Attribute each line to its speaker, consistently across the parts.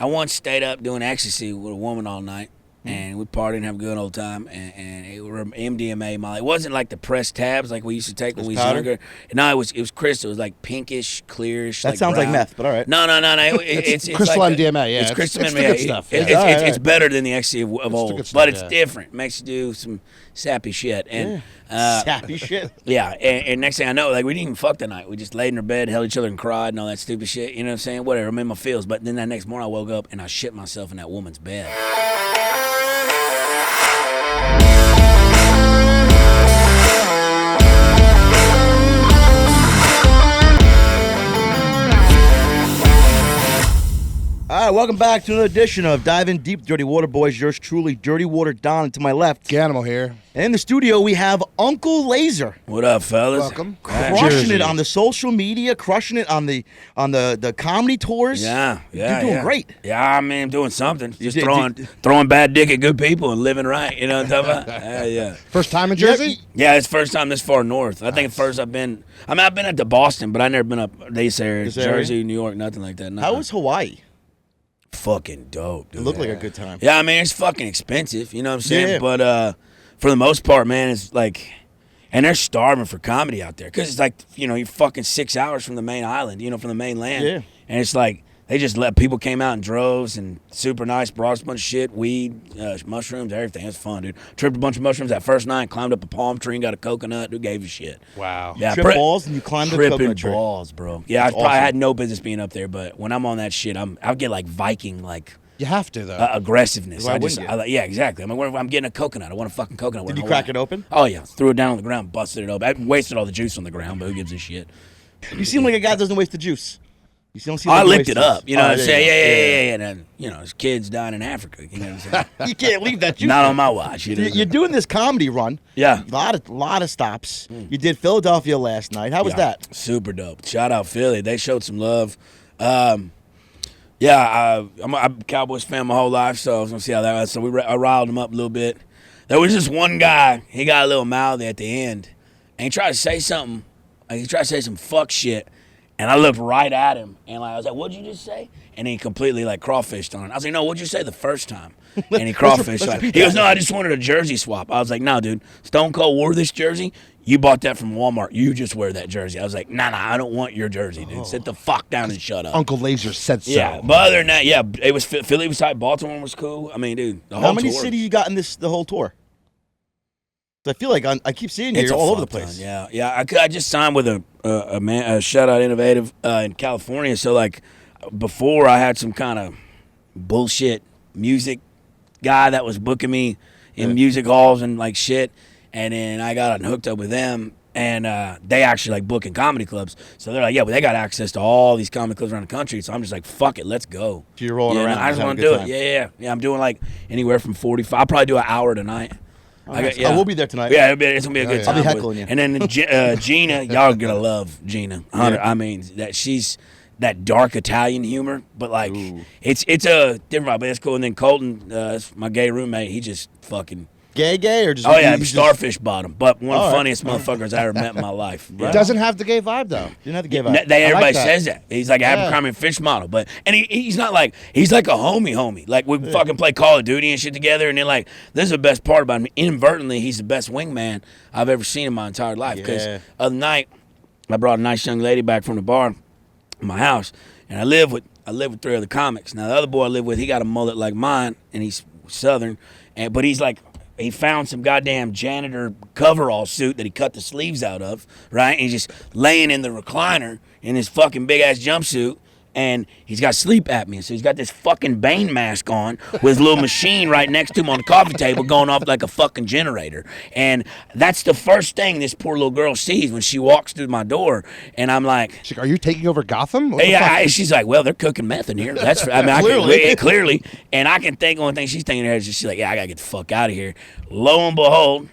Speaker 1: I once stayed up doing ecstasy with a woman all night. And we partied and have a good old time, and it was MDMA Molly. It wasn't like the pressed tabs like we used to take when we was younger. No, it was crystal. It was like pinkish, clearish.
Speaker 2: That sounds like meth, but all right.
Speaker 1: No. It's
Speaker 3: crystal
Speaker 1: like
Speaker 3: MDMA. Yeah,
Speaker 1: it's crystal
Speaker 3: it's
Speaker 1: MDMA.
Speaker 3: the good stuff.
Speaker 1: It's better than the ecstasy of old, but it's
Speaker 3: yeah.
Speaker 1: different. Makes you do some sappy shit. And
Speaker 2: sappy shit.
Speaker 1: Yeah, and next thing I know, like we didn't even fuck that night. We just laid in our bed, held each other, and cried and all that stupid shit. You know what I'm saying? Whatever. I'm in my feels. But then that next morning, I woke up and I shit myself in that woman's bed.
Speaker 2: All right, welcome back to another edition of Diving Deep, Dirty Water Boys. Yours truly, Dirty Water Don, and to my left.Ganimal
Speaker 3: here.
Speaker 2: And in the studio, we have Uncle Lazer.
Speaker 1: What up, fellas?
Speaker 3: Welcome.
Speaker 2: Crushing it on the social media, crushing it on the comedy tours.
Speaker 1: Yeah.
Speaker 2: You're doing great.
Speaker 1: Yeah, I mean, I'm doing something. Just throwing bad dick at good people and living right. You know what I'm talking about? Yeah.
Speaker 3: First time in Jersey?
Speaker 1: Yeah, it's first time this far north. I think it's first I've been up to Boston, but I never been up this area, Jersey, New York, nothing like that.
Speaker 2: How was Hawaii?
Speaker 1: Fucking dope, dude.
Speaker 2: It looked like a good time.
Speaker 1: Yeah, I mean, it's fucking expensive, you know what I'm saying?
Speaker 2: Yeah.
Speaker 1: But for the most part, man, it's like, and they're starving for comedy out there. Because it's like, you're fucking 6 hours from the main island, from the mainland.
Speaker 2: Yeah.
Speaker 1: And it's like, they just let people came out in droves and super nice, brought us a bunch of shit, weed, mushrooms, everything. It was fun, dude. Tripped a bunch of mushrooms that first night, climbed up a palm tree and got a coconut. Who gave a shit?
Speaker 3: Wow.
Speaker 2: Yeah, Trip balls and you climbed the coconut tree.
Speaker 1: Balls, bro. Yeah, I probably had no business being up there, but when I'm on that shit, I'll get like Viking, like.
Speaker 3: You have to, though.
Speaker 1: Aggressiveness.
Speaker 2: Why wouldn't you?
Speaker 1: Yeah, exactly. I mean, I'm getting a coconut. I want a fucking coconut.
Speaker 2: Did you crack it open?
Speaker 1: Oh, yeah. Threw it down on the ground, busted it open. I wasted all the juice on the ground, but who gives a shit?
Speaker 2: You seem like a guy that doesn't waste the juice. You don't seem
Speaker 1: I
Speaker 2: like
Speaker 1: licked it up. You know what I'm saying?
Speaker 2: Yeah.
Speaker 1: And then, his kids dying in Africa. You know what I'm saying?
Speaker 2: You can't leave that juice.
Speaker 1: Not on my watch.
Speaker 2: You're doing this comedy run.
Speaker 1: Yeah.
Speaker 2: A lot of stops. You did Philadelphia last night. How was that?
Speaker 1: Super dope. Shout out Philly. They showed some love. I'm a Cowboys fan my whole life, so I was going to see how that was. So I riled him up a little bit. There was just one guy, he got a little mouthy at the end, and he tried to say something. He tried to say some fuck shit, and I looked right at him, and I was like, what'd you just say? And he completely crawfished on it. I was like, no, what'd you say the first time? And he crawfished on it. He goes, no, I just wanted a jersey swap. I was like, no, dude, Stone Cold wore this jersey. You bought that from Walmart. You just wear that jersey. I was like, nah, I don't want your jersey, dude. Sit the fuck down and shut up.
Speaker 3: Uncle Lazer said so.
Speaker 1: Yeah, but other than that, yeah, it was Philly was tight. Baltimore was cool. I mean, dude, the whole
Speaker 2: How many
Speaker 1: tour.
Speaker 2: cities you got in the whole tour? I feel like I keep seeing you. You're all over the place.
Speaker 1: Ton, yeah. I just signed with a shout out Innovative in California. So like before, I had some kind of bullshit music guy that was booking me in music halls and like shit, and then I got hooked up with them. And they actually like booking comedy clubs. So they're like, yeah, but they got access to all these comedy clubs around the country. So I'm just like, fuck it, let's go.
Speaker 2: So you're rolling around.
Speaker 1: I just want to do it. Yeah. I'm doing like anywhere from 45. I'll probably do an hour tonight.
Speaker 2: I will be there tonight.
Speaker 1: Yeah, it's gonna be a good time.
Speaker 2: I'll be heckling you.
Speaker 1: And then Gina, y'all gonna love Gina. I mean, that she's that dark Italian humor, but like it's a different vibe. But it's cool. And then Colton, my gay roommate, he just fucking.
Speaker 2: Gay or just?
Speaker 1: Oh yeah, starfish bottom. But one of the funniest motherfuckers I ever met in my life.
Speaker 3: It doesn't have the gay vibe though.
Speaker 2: You don't have the gay vibe.
Speaker 1: Everybody says that. He's like an Abercrombie fish model, and he's not like he's like a homie. Like we fucking play Call of Duty and shit together, and then like this is the best part about him. Inadvertently, he's the best wingman I've ever seen in my entire life. Because other night, I brought a nice young lady back from the bar, in my house, and I live with 3 other comics. Now the other boy I live with, he got a mullet like mine, and he's Southern, but he's like. He found some goddamn janitor coverall suit that he cut the sleeves out of, right? And he's just laying in the recliner in his fucking big-ass jumpsuit, and he's got sleep apnea. So he's got this fucking Bane mask on with his little machine right next to him on the coffee table going off like a fucking generator. And that's the first thing this poor little girl sees when she walks through my door. And I'm like...
Speaker 3: She's like, are you taking over Gotham?
Speaker 1: She's like, well, they're cooking meth in here. That's clearly. And I can think the only thing she's thinking is she's like, yeah, I got to get the fuck out of here. Lo and behold,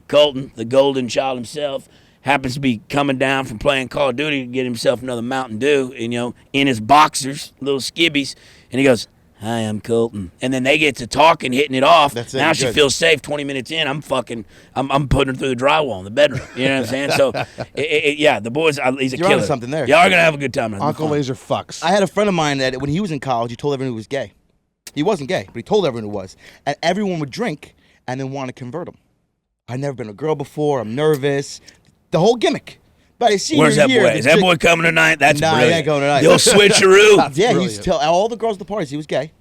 Speaker 1: Colton, the golden child himself, happens to be coming down from playing Call of Duty to get himself another Mountain Dew, and, in his boxers, little skibbies, and he goes, hi, I'm Colton. And then they get to talking, hitting it off.
Speaker 2: That's it,
Speaker 1: now she
Speaker 2: good.
Speaker 1: feels safe. 20 minutes in, I'm putting her through the drywall in the bedroom. You know what I'm saying? So, yeah, the boys, he's a
Speaker 2: You're
Speaker 1: killer.
Speaker 2: onto something there.
Speaker 1: Y'all are going to have a good time.
Speaker 3: Uncle Lazer fucks.
Speaker 2: I had a friend of mine that when he was in college, he told everyone he was gay. He wasn't gay, but he told everyone he was. And everyone would drink and then want to convert him. I've never been a girl before. I'm nervous. The whole gimmick. By his senior
Speaker 1: Where's that
Speaker 2: year,
Speaker 1: boy?
Speaker 2: the
Speaker 1: Is that
Speaker 2: chick-
Speaker 1: boy coming tonight? That's
Speaker 2: Nah, he
Speaker 1: brilliant.
Speaker 2: ain't going tonight.
Speaker 1: The old switcheroo.
Speaker 2: Yeah, he
Speaker 3: brilliant.
Speaker 2: used to tell all the girls at the parties he was gay,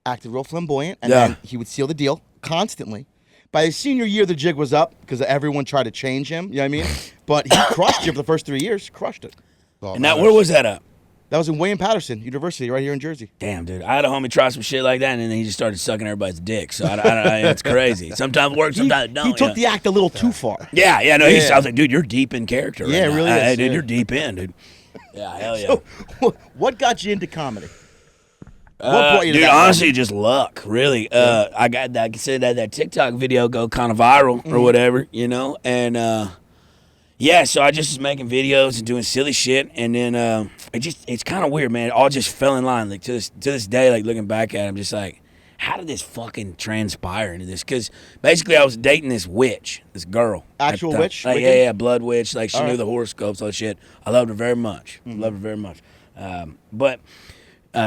Speaker 2: acted real flamboyant, and
Speaker 1: Yeah.
Speaker 2: then he would seal the deal constantly. By his senior year, the jig was up because everyone tried to change him. You know what I mean? But he crushed it for the first 3 years. Crushed it.
Speaker 3: All
Speaker 1: And that,
Speaker 3: matters.
Speaker 1: where was that at?
Speaker 2: That was in William-Patterson University, right here in Jersey.
Speaker 1: Damn, dude. I had a homie try some shit like that, and then he just started sucking everybody's dick. So it's crazy. Sometimes it works, sometimes it don't.
Speaker 2: He took the act a little too far.
Speaker 1: Yeah, no,
Speaker 2: Yeah.
Speaker 1: I was like, dude, you're deep in character.
Speaker 2: Yeah,
Speaker 1: right
Speaker 2: it
Speaker 1: now.
Speaker 2: really is,
Speaker 1: Hey, dude,
Speaker 2: yeah.
Speaker 1: you're deep in, dude. Yeah, hell yeah.
Speaker 2: So, what got you into comedy? What brought you to
Speaker 1: Dude,
Speaker 2: that
Speaker 1: honestly, just luck, really. I got that. I said that TikTok video go kind of viral or whatever, you know, and yeah. So I just was making videos and doing silly shit, and then it's kind of weird, man. It all just fell in line. Like to this day, like looking back at it, I'm just like, how did this fucking transpire into this? Because basically, I was dating this witch, this girl,
Speaker 2: Actual
Speaker 1: at the time.
Speaker 2: witch?
Speaker 1: Like,
Speaker 2: Wiccan?
Speaker 1: yeah, blood witch. Like she
Speaker 2: All
Speaker 1: knew
Speaker 2: right.
Speaker 1: the horoscopes, all that shit. I loved her very much. Loved her very much. But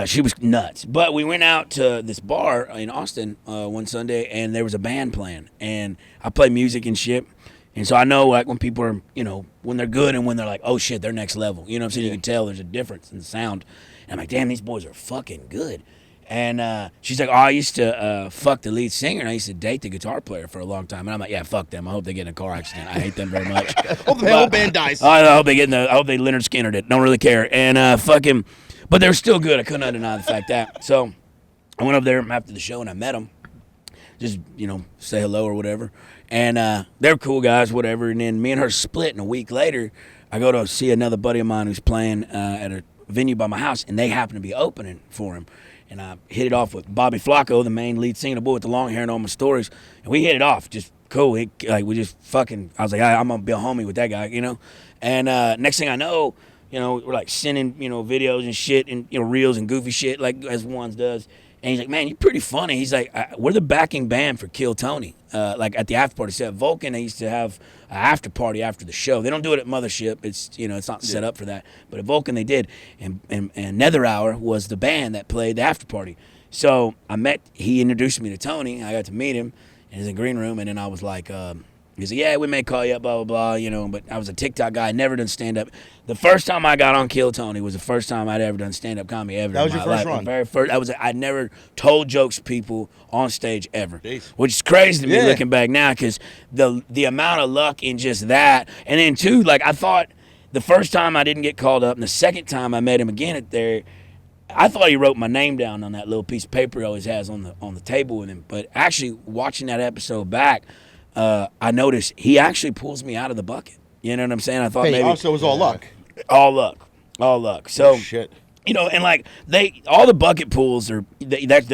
Speaker 1: she was nuts. But we went out to this bar in Austin one Sunday, and there was a band playing. And I play music and shit. And so I know, like, when people are, you know, when they're good and when they're like, oh, shit, they're next level. You know what I'm saying? You can tell there's a difference in the sound. And I'm like, damn, these boys are fucking good. And she's like, oh, I used to fuck the lead singer, and I used to date the guitar player for a long time. And I'm like, yeah, fuck them. I hope they get in a car accident. I hate them very much.
Speaker 2: Hope the whole band dies.
Speaker 1: I hope they I hope they Leonard Skinnered it. Don't really care. And fucking, but they're still good. I couldn't deny the fact that. So I went up there after the show and I met them. Just, you know, say hello or whatever. And they're cool guys, whatever. And then me and her split. And a week later, I go to see another buddy of mine who's playing at a venue by my house, and they happen to be opening for him. And I hit it off with Bobby Flacco, the main lead singer, the boy with the long hair and all my stories. And we hit it off, just cool. We just fucking, I was like, I'm going to be a homie with that guy, you know? And next thing I know, you know, we're like sending, you know, videos and shit and, you know, reels and goofy shit like as ones does. And he's like, man, you're pretty funny. He's like, we're the backing band for Kill Tony. Like at the after party. So at Vulcan, they used to have an after party after the show. They don't do it at Mothership. It's, you know, it's not set up for that. But at Vulcan, they did. And Nether Hour was the band that played the after party. So he introduced me to Tony. I got to meet him in the green room. And then I was like, he's like, yeah, we may call you up, blah, blah, blah, you know. But I was a TikTok guy. I never done stand-up. The first time I got on Kill Tony was the first time I'd ever done stand-up comedy ever.
Speaker 2: That was
Speaker 1: in
Speaker 2: your
Speaker 1: my
Speaker 2: first
Speaker 1: life.
Speaker 2: run?
Speaker 1: The very first. I'd never told jokes to people on stage ever.
Speaker 2: Jeez.
Speaker 1: Which is crazy to me
Speaker 2: Yeah.
Speaker 1: looking back now, because the amount of luck in just that. And then, too, like, I thought the first time I didn't get called up, and the second time I met him again at there, I thought he wrote my name down on that little piece of paper he always has on the table with him. But actually, watching that episode back, I noticed he actually pulls me out of the bucket. You know what I'm saying? I thought
Speaker 2: Hey,
Speaker 1: maybe
Speaker 2: also it was all luck.
Speaker 1: all luck. So
Speaker 2: Shit.
Speaker 1: you know, and like all the bucket pools they're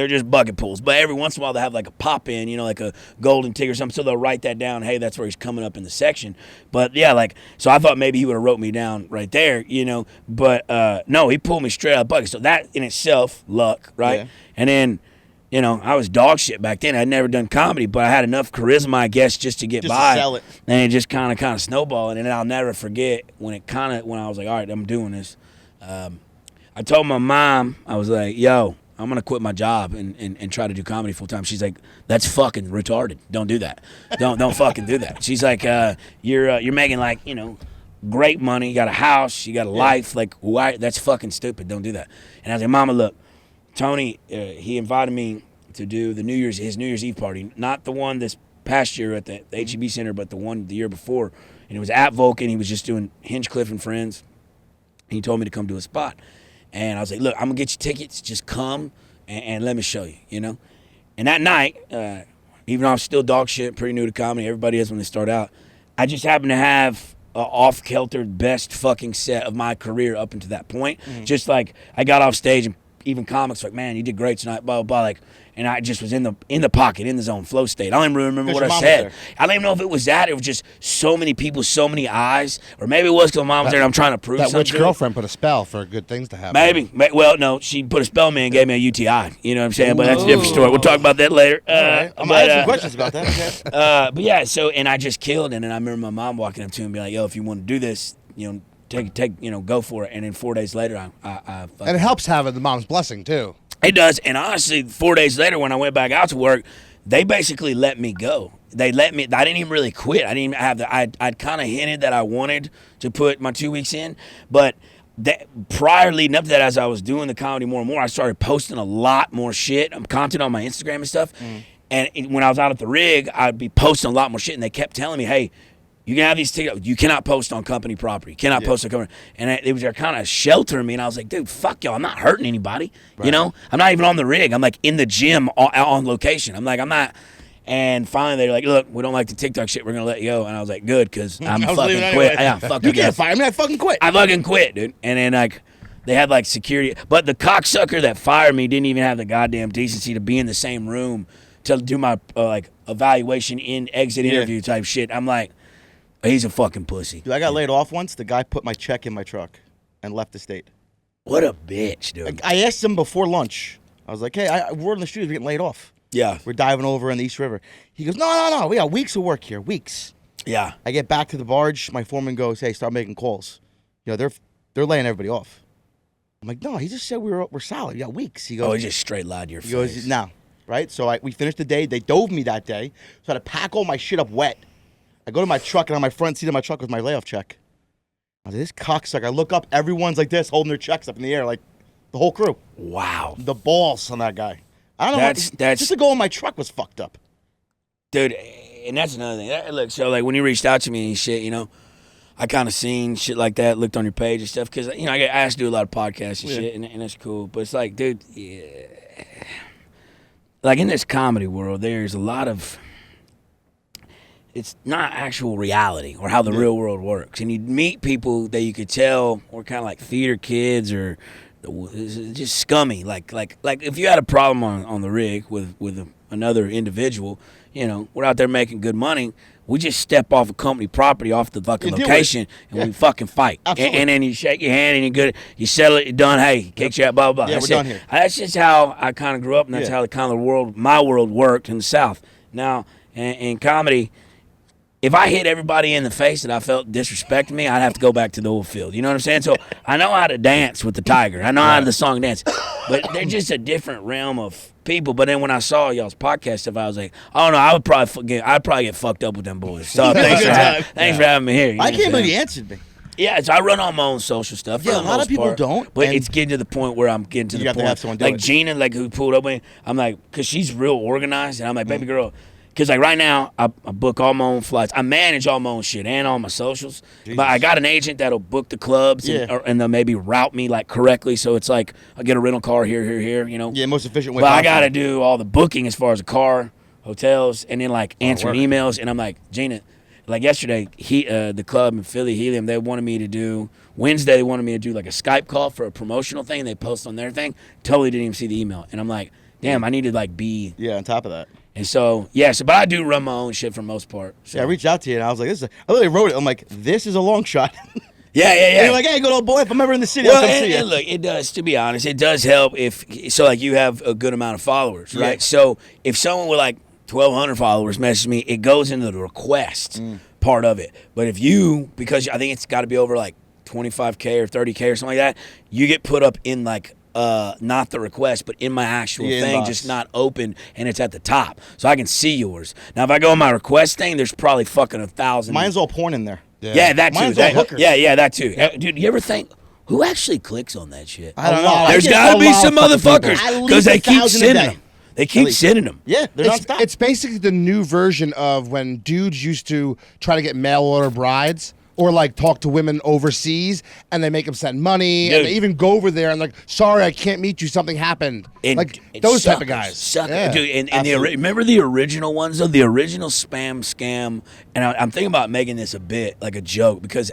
Speaker 1: just bucket pools. But every once in a while they have like a pop in, you know, like a golden ticket or something. So they'll write that down. Hey, that's where he's coming up in the section. But yeah, like so I thought maybe he would have wrote me down right there, you know. But no, he pulled me straight out of the bucket. So that in itself, luck, right?
Speaker 2: Yeah.
Speaker 1: And then, you know, I was dog shit back then. I'd never done comedy, but I had enough charisma, I guess, just to get
Speaker 2: Just to
Speaker 1: by.
Speaker 2: sell it.
Speaker 1: And it just kind of snowballed. And then I'll never forget when I was like, all right, I'm doing this. I told my mom, I was like, yo, I'm going to quit my job and try to do comedy full time. She's like, that's fucking retarded. Don't do that. Don't fucking do that. She's like, you're making like, you know, great money. You got a house. You got a life. Like, why? That's fucking stupid. Don't do that. And I was like, Mama, look, Tony, he invited me to do his New Year's Eve party. Not the one this past year at the HEB Center, but the one the year before. And it was at Vulcan. He was just doing Hinchcliffe and Friends. And he told me to come do a spot. And I was like, look, I'm going to get you tickets. Just come and let me show you, you know. And that night, even though I'm still dog shit, pretty new to comedy, everybody is when they start out, I just happened to have an off-kiltered best fucking set of my career up until that point. Just like I got off stage and even comics like, man, you did great tonight, blah, blah, blah. Like, and I just was in the pocket, in the zone, flow state. I don't even remember what I said. I don't even know if it was that. It was just so many people, so many eyes. Or maybe it was because my mom was there and I'm trying to prove something.
Speaker 3: That witch girlfriend put a spell for good things to happen.
Speaker 1: Maybe. Well, no, she put a spell on me and gave me a UTI. You know what I'm saying? But that's a different story. We'll talk about that later.
Speaker 2: Right. I'm going to ask some questions about that. Okay.
Speaker 1: But yeah, so, and I just killed. And then I remember my mom walking up to me and being like, yo, if you want to do this, you know, take, you know, go for it. And then 4 days later, I
Speaker 3: and it helps having the mom's blessing, too.
Speaker 1: It does, and honestly, 4 days later when I went back out to work, they basically let me go. They let me. I didn't even really quit. I didn't even have the. I'd kind of hinted that I wanted to put my 2 weeks in, but prior leading up to that, as I was doing the comedy more and more, I started posting a lot more shit, content on my Instagram and stuff. And when I was out at the rig, I'd be posting a lot more shit, and they kept telling me, hey, you can have these TikToks. You cannot post on company property. You cannot post on company. And it was kind of sheltering me. And I was like, dude, fuck y'all. I'm not hurting anybody. Right. You know? I'm not even on the rig. I'm like in the gym on location. I'm like, I'm not. And finally, they're like, look, we don't like the TikTok shit. We're going to let you go. And I was like, good, because I'm fucking quit.
Speaker 2: Anyway.
Speaker 1: Yeah, fuck
Speaker 2: you can't fire me. I fucking quit.
Speaker 1: I fucking quit, dude. And then, like, they had, like, security. But the cocksucker that fired me didn't even have the goddamn decency to be in the same room to do my, like, evaluation exit interview type shit. I'm like, he's a fucking pussy.
Speaker 2: Dude, I got laid off once. The guy put my check in my truck and left the state.
Speaker 1: What a bitch, dude.
Speaker 2: I asked him before lunch. I was like, hey, we're in the studio. We're getting laid off.
Speaker 1: Yeah.
Speaker 2: We're diving over in the East River. He goes, no. We got weeks of work here. Weeks.
Speaker 1: Yeah.
Speaker 2: I get back to the barge. My foreman goes, hey, start making calls. You know, they're laying everybody off. I'm like, no, he just said we're solid. We got weeks. He goes,
Speaker 1: he just straight lied to your face.
Speaker 2: He goes, no. Right? So we finished the day. They dove me that day. So I had to pack all my shit up wet. I go to my truck, and on my front seat of my truck was my layoff check. I was like, this cocksucker. I look up, everyone's like this, holding their checks up in the air, like the whole crew.
Speaker 1: Wow.
Speaker 2: The balls on that guy. I don't know. That's just to go in my truck was fucked up.
Speaker 1: Dude, and that's another thing. Look, so like when you reached out to me and shit, you know, I kind of seen shit like that, looked on your page and stuff, because, you know, I get asked to do a lot of podcasts and shit, and that's cool. But it's like, dude, like in this comedy world, there's a lot of... It's not actual reality or how the real world works. And you meet people that you could tell were kind of like theater kids or just scummy. Like if you had a problem on the rig with another individual, you know, we're out there making good money. We just step off a company property, off the fucking location, and we fucking fight. And then you shake your hand and you're good. You settle it, you're done. Hey, kicks you out, blah, blah, blah.
Speaker 2: Yeah, we're done here.
Speaker 1: That's just how I kind of grew up, and that's how the kind of my world worked in the South. Now, in comedy... If I hit everybody in the face that I felt disrespected me, I'd have to go back to the old field. You know what I'm saying? So I know how to dance with the tiger. I know how the song dance. But they're just a different realm of people. But then when I saw y'all's podcast stuff, I was like, oh no, I'd probably get fucked up with them boys. So thanks for having me here.
Speaker 2: I can't believe you answered me.
Speaker 1: Yeah, so I run on my own social stuff.
Speaker 2: Yeah, a lot of people don't.
Speaker 1: But it's getting to the point where I'm getting to the point.
Speaker 2: To have someone do
Speaker 1: like
Speaker 2: it.
Speaker 1: Gina, like who pulled up with me, I'm like, because she's real organized. And I'm like, baby girl. Because, like, right now, I book all my own flights. I manage all my own shit and all my socials. Jesus. But I got an agent that'll book the clubs and they'll maybe route me, like, correctly. So it's like I get a rental car here, you know.
Speaker 2: Yeah, most efficient way
Speaker 1: But
Speaker 2: possible.
Speaker 1: I got to do all the booking as far as the car, hotels, and then, like, answering emails. And I'm like, Gina, like yesterday, the club in Philly, Helium, they wanted me to do – Wednesday, they wanted me to do, like, a Skype call for a promotional thing. They post on their thing. Totally didn't even see the email. And I'm like, damn, I need to, like, be –
Speaker 2: yeah, on top of that.
Speaker 1: And so, but I do run my own shit for the most part. So.
Speaker 2: Yeah, I reached out to you, and I was like, I literally wrote it. I'm like, this is a long shot.
Speaker 1: Yeah.
Speaker 2: And you're like, hey, good old boy, if I'm ever in the city, I'll come see you.
Speaker 1: And look, it does, to be honest, it does help like, you have a good amount of followers, right? Yeah. So, if someone with, like, 1,200 followers messages me, it goes into the request part of it. But if because I think it's got to be over, like, 25K or 30K or something like that, you get put up in, like, not the request, but in my actual thing, just not open, and it's at the top, so I can see yours. Now, if I go on my request thing, there's probably fucking 1,000.
Speaker 2: Mine's all porn in there.
Speaker 1: Yeah, that too.
Speaker 2: Mine's all hookers.
Speaker 1: Yeah, that too. Dude, you ever think who actually clicks on that shit?
Speaker 2: I don't know.
Speaker 1: There's got to be some motherfuckers because they keep sending them. They keep sending them.
Speaker 2: Yeah, they're nonstop.
Speaker 3: It's basically the new version of when dudes used to try to get mail order brides. Or, like, talk to women overseas, and they make them send money, and they even go over there and, like, sorry, I can't meet you, something happened. Those type of guys.
Speaker 1: Yeah. Dude, and remember the original ones, though? The original spam, scam, and I'm thinking about making this a bit, like a joke, because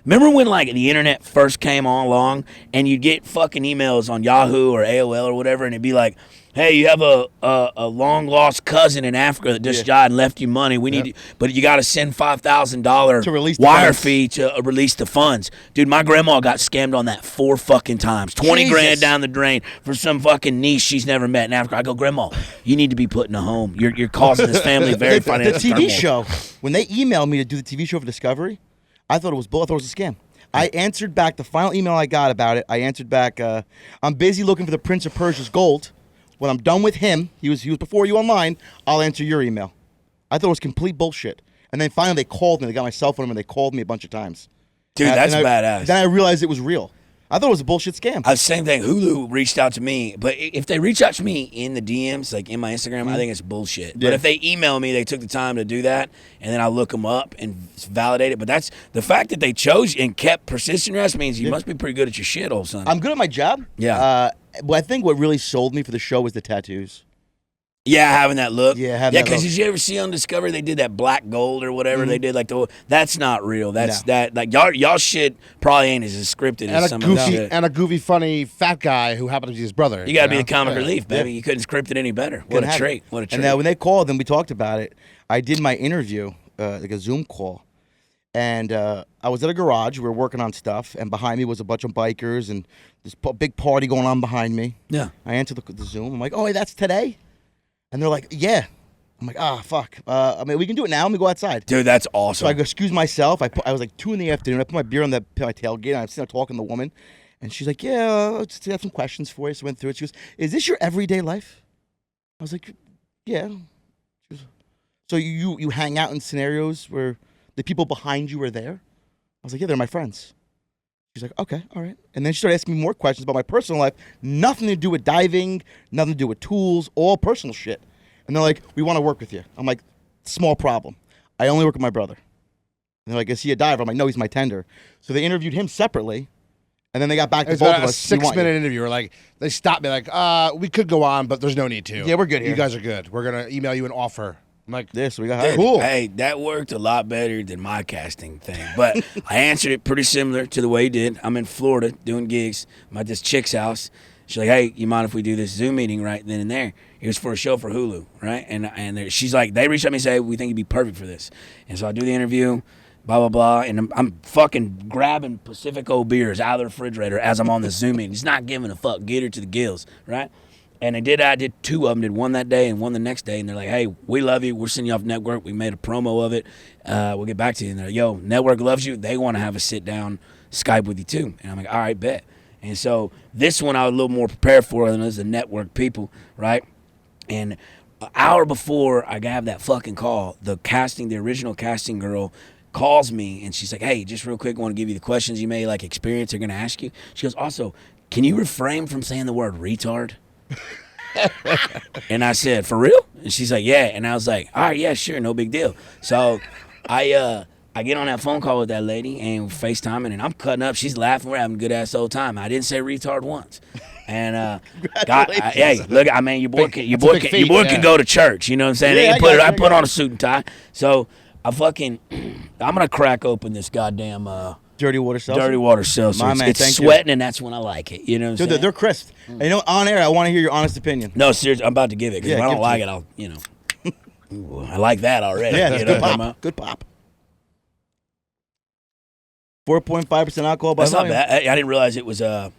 Speaker 1: Remember when like the internet first came on along and you'd get fucking emails on Yahoo or AOL or whatever, and it'd be like, hey, you have a long lost cousin in Africa that just died and left you money. We need, but you got to send $5,000 wire fee to release the funds. Dude, my grandma got scammed on that 4 fucking times. 20 grand down the drain for some fucking niece she's never met in Africa. I go, Grandma, you need to be put in a home. You're causing this family very financial
Speaker 2: The TV
Speaker 1: turmoil.
Speaker 2: show, when they emailed me to do the TV show for Discovery, I thought it was bull. I thought it was a scam. I answered back the final email I got about it. I answered back, I'm busy looking for the Prince of Persia's gold. When I'm done with him, he was before you online, I'll answer your email. I thought it was complete bullshit. And then finally they called me. They got my cell phone and they called me a bunch of times.
Speaker 1: Dude, that's badass.
Speaker 2: Then I realized it was real. I thought it was a bullshit scam.
Speaker 1: Same thing. Hulu reached out to me, but if they reach out to me in the DMs, like in my Instagram, I think it's bullshit. But if they email me, they took the time to do that, and then I look them up and validate it. But that's the fact that they chose and kept persistent rest means you must be pretty good at your shit, old son.
Speaker 2: I'm good at my job.
Speaker 1: Yeah.
Speaker 2: But I think what really sold me for the show was the tattoos.
Speaker 1: Yeah, having that look.
Speaker 2: Yeah,
Speaker 1: because did you ever see on Discovery they did that black gold or whatever they did? Like that's not real. That's that like y'all shit probably ain't as scripted as some of that shit.
Speaker 3: And a goofy, funny fat guy who happened to be his brother.
Speaker 1: You got to be the comic relief, baby. You couldn't script it any better. What a treat! What a treat!
Speaker 2: And when they called and we talked about it, I did my interview, like a Zoom call, and I was at a garage. We were working on stuff, and behind me was a bunch of bikers and this big party going on behind me.
Speaker 1: Yeah.
Speaker 2: I answered the Zoom. I'm like, oh, hey, that's today. And they're like, yeah. I'm like, fuck. I mean, we can do it now. Let me go outside.
Speaker 1: Dude, that's awesome.
Speaker 2: So I go, excuse myself. I was like 2 in the afternoon. I put my beer on my tailgate, and I'm sitting there talking to the woman. And she's like, yeah, I just have some questions for you. So I went through it. She goes, is this your everyday life? I was like, yeah. She goes, so you hang out in scenarios where the people behind you are there? I was like, yeah, they're my friends. She's like, okay, all right. And then she started asking me more questions about my personal life. Nothing to do with diving, nothing to do with tools, all personal shit. And they're like, we want to work with you. I'm like, small problem. I only work with my brother. And they're like, is he a diver? I'm like, no, he's my tender. So they interviewed him separately, and then they got back to both of us.
Speaker 3: It was a 6-minute interview. We're like, they stopped me like, we could go on, but there's no need to.
Speaker 2: Yeah, we're good here.
Speaker 3: You guys are good. We're going to email you an offer. I'm like,
Speaker 2: this, we got hired.
Speaker 3: Cool.
Speaker 1: Hey, that worked a lot better than my casting thing. But I answered it pretty similar to the way he did. I'm in Florida doing gigs. I'm at this chick's house. She's like, hey, you mind if we do this Zoom meeting right then and there? It was for a show for Hulu, right? And she's like, they reached out to me and say, hey, we think you'd be perfect for this. And so I do the interview, blah, blah, blah. And I'm fucking grabbing Pacifico beers out of the refrigerator as I'm on the Zoom meeting. He's not giving a fuck. Get her to the gills, right? And I did 2 of them, did one that day and one the next day. And they're like, hey, we love you. We're sending you off network. We made a promo of it. We'll get back to you. And they're like, yo, network loves you. They want to have a sit down Skype with you too. And I'm like, all right, bet. And so this one I was a little more prepared for than as the network people, right? And an hour before I have that fucking call, the original casting girl calls me and she's like, hey, just real quick, I want to give you the questions you may like experience they're going to ask you. She goes, also, can you refrain from saying the word retard? And I said, for real? And she's like, yeah. And I was like, all right, yeah, sure, no big deal. So I get on that phone call with that lady and FaceTiming, and I'm cutting up. She's laughing. We're having a good ass old time. I didn't say retard once. And hey, look, I mean, your boy can go to church. You know what I'm saying?
Speaker 2: Yeah,
Speaker 1: I put on a suit and tie. So I'm gonna crack open this goddamn
Speaker 2: Dirty water seltzer.
Speaker 1: Dirty water seltzer. It's sweating, and that's when I like it. You know what I'm saying?
Speaker 2: They're crisp. And you know, on air, I want to hear your honest opinion.
Speaker 1: No, seriously, I'm about to give it. Because if I don't like it, I'll, Ooh, I like that already.
Speaker 2: Yeah, it's good pop. Good pop. 4.5% alcohol by volume.
Speaker 1: That's not bad. I didn't realize it was a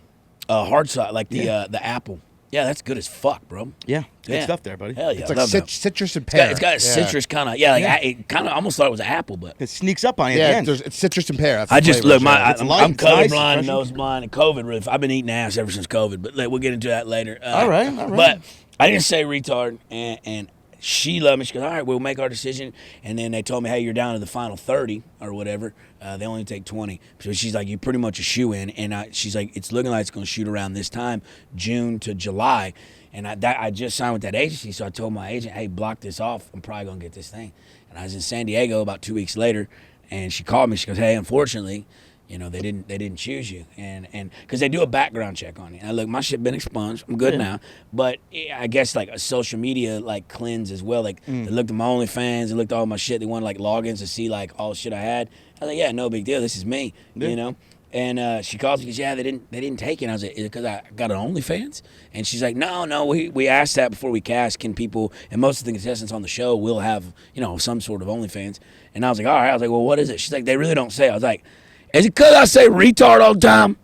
Speaker 1: hard side, like the apple. Yeah, that's good as fuck, bro.
Speaker 2: Yeah, good stuff there, buddy.
Speaker 1: Hell yeah,
Speaker 3: it's like citrus and pear.
Speaker 1: It's got a citrus kind of, it kind of almost thought it was an apple, but
Speaker 2: it sneaks up on you.
Speaker 3: Yeah, it's citrus and pear. That's
Speaker 1: I just look, I'm colorblind,
Speaker 2: nice,
Speaker 1: nose blind, and COVID. I've been eating ass ever since COVID, but we'll get into that later.
Speaker 2: All right.
Speaker 1: But I didn't say retard, and she loved me. She goes, all right, we'll make our decision. And then they told me, hey, you're down to the final 30 or whatever. They only take 20. So she's like, you're pretty much a shoe-in. And she's like, it's looking like it's going to shoot around this time, June to July. And I just signed with that agency, so I told my agent, hey, block this off. I'm probably going to get this thing. And I was in San Diego about 2 weeks later, and she called me. She goes, hey, unfortunately, they didn't choose you, and because they do a background check on you. And look, my shit been expunged. I'm good now, but I guess like a social media like cleanse as well. Like they looked at my OnlyFans, they looked at all my shit. They wanted like logins to see like all the shit I had. I was like, yeah, no big deal. This is me, And she calls me because they didn't take it. And I was like, because I got an OnlyFans, and she's like, no, we asked that before we cast. Can people? And most of the contestants on the show will have some sort of OnlyFans. And I was like, all right. I was like, well, what is it? She's like, they really don't say. I was like, is it because I say retard all the time?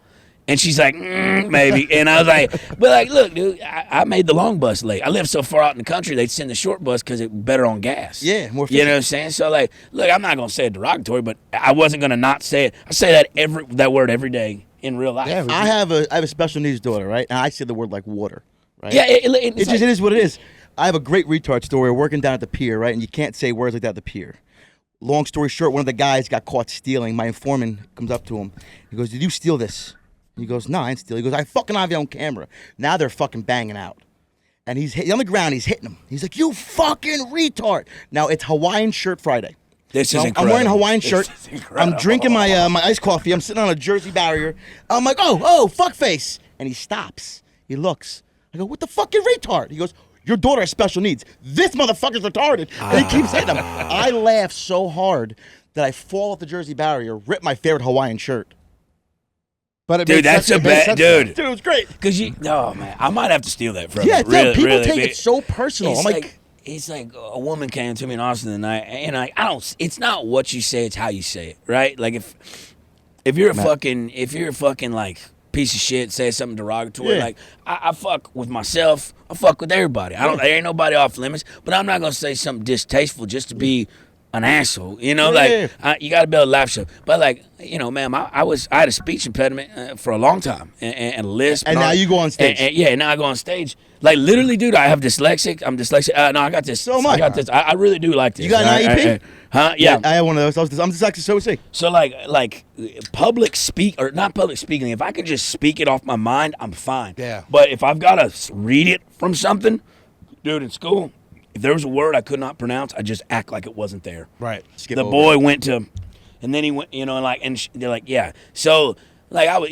Speaker 1: And she's like, maybe. And I was like, but like, look, dude, I made the long bus late. I live so far out in the country, they'd send the short bus because it's better on gas.
Speaker 2: Yeah, more efficient.
Speaker 1: You know what I'm saying? So like, look, I'm not gonna say it derogatory, but I wasn't gonna not say it. I say that word every day in real life.
Speaker 2: Yeah, I have a special needs daughter, right? And I say the word like water, right?
Speaker 1: Yeah, it
Speaker 2: is what it is. I have a great retard story. We're working down at the pier, right? And you can't say words like that at the pier. Long story short, one of the guys got caught stealing. My informant comes up to him. He goes, "Did you steal this?" He goes, "No, I didn't steal." He goes, "I fucking have you on camera." Now they're fucking banging out. And he's on the ground. He's hitting him. He's like, "You fucking retard." Now, it's Hawaiian Shirt Friday.
Speaker 1: This is incredible.
Speaker 2: I'm wearing a Hawaiian shirt. I'm drinking my my iced coffee. I'm sitting on a Jersey barrier. I'm like, oh, fuckface. And he stops. He looks. I go, "What the fuck, you retard?" He goes, "Your daughter has special needs. This motherfucker's retarded." And he keeps hitting him. I laugh so hard that I fall off the Jersey barrier, rip my favorite Hawaiian shirt.
Speaker 3: But
Speaker 1: dude, that's a bad dude.
Speaker 2: Dude, it was great.
Speaker 1: Because man, I might have to steal that from you.
Speaker 2: Yeah,
Speaker 1: really,
Speaker 2: people
Speaker 1: really,
Speaker 2: take it so personal. I'm like,
Speaker 1: it's like a woman came to me in Austin tonight, and I don't. It's not what you say; it's how you say it, right? Like if you're a fucking like piece of shit, say something derogatory. Like I fuck with myself. I fuck with everybody. There ain't nobody off limits. But I'm not gonna say something distasteful just to be an asshole, you gotta be able to laugh show. But like, ma'am, I had a speech impediment for a long time and lisp.
Speaker 2: And now you go on stage.
Speaker 1: And now I go on stage. Like literally, dude, I have dyslexic. I'm dyslexic. No, I got this.
Speaker 2: So am I.
Speaker 1: I got this. I really do like this.
Speaker 2: You got an IEP?
Speaker 1: Huh? Yeah.
Speaker 2: I have one of those. I'm dyslexic, so is he.
Speaker 1: So like public speak or not public speaking. If I could just speak it off my mind, I'm fine.
Speaker 3: Yeah.
Speaker 1: But if I've got to read it from something, dude, in school, if there was a word I could not pronounce, I just act like it wasn't there.
Speaker 3: Right.
Speaker 1: The boy went to, and then he went, they're like, yeah. So, like, I would,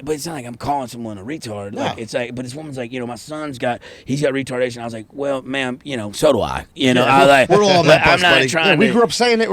Speaker 1: but it's not like I'm calling someone a retard. Like, it's like, but this woman's like, my son's he's got retardation. I was like, well, ma'am, so do I. I was like,
Speaker 2: we're all on that bus,
Speaker 1: I'm not
Speaker 2: buddy.
Speaker 1: trying
Speaker 3: we
Speaker 1: to.
Speaker 3: grew up saying it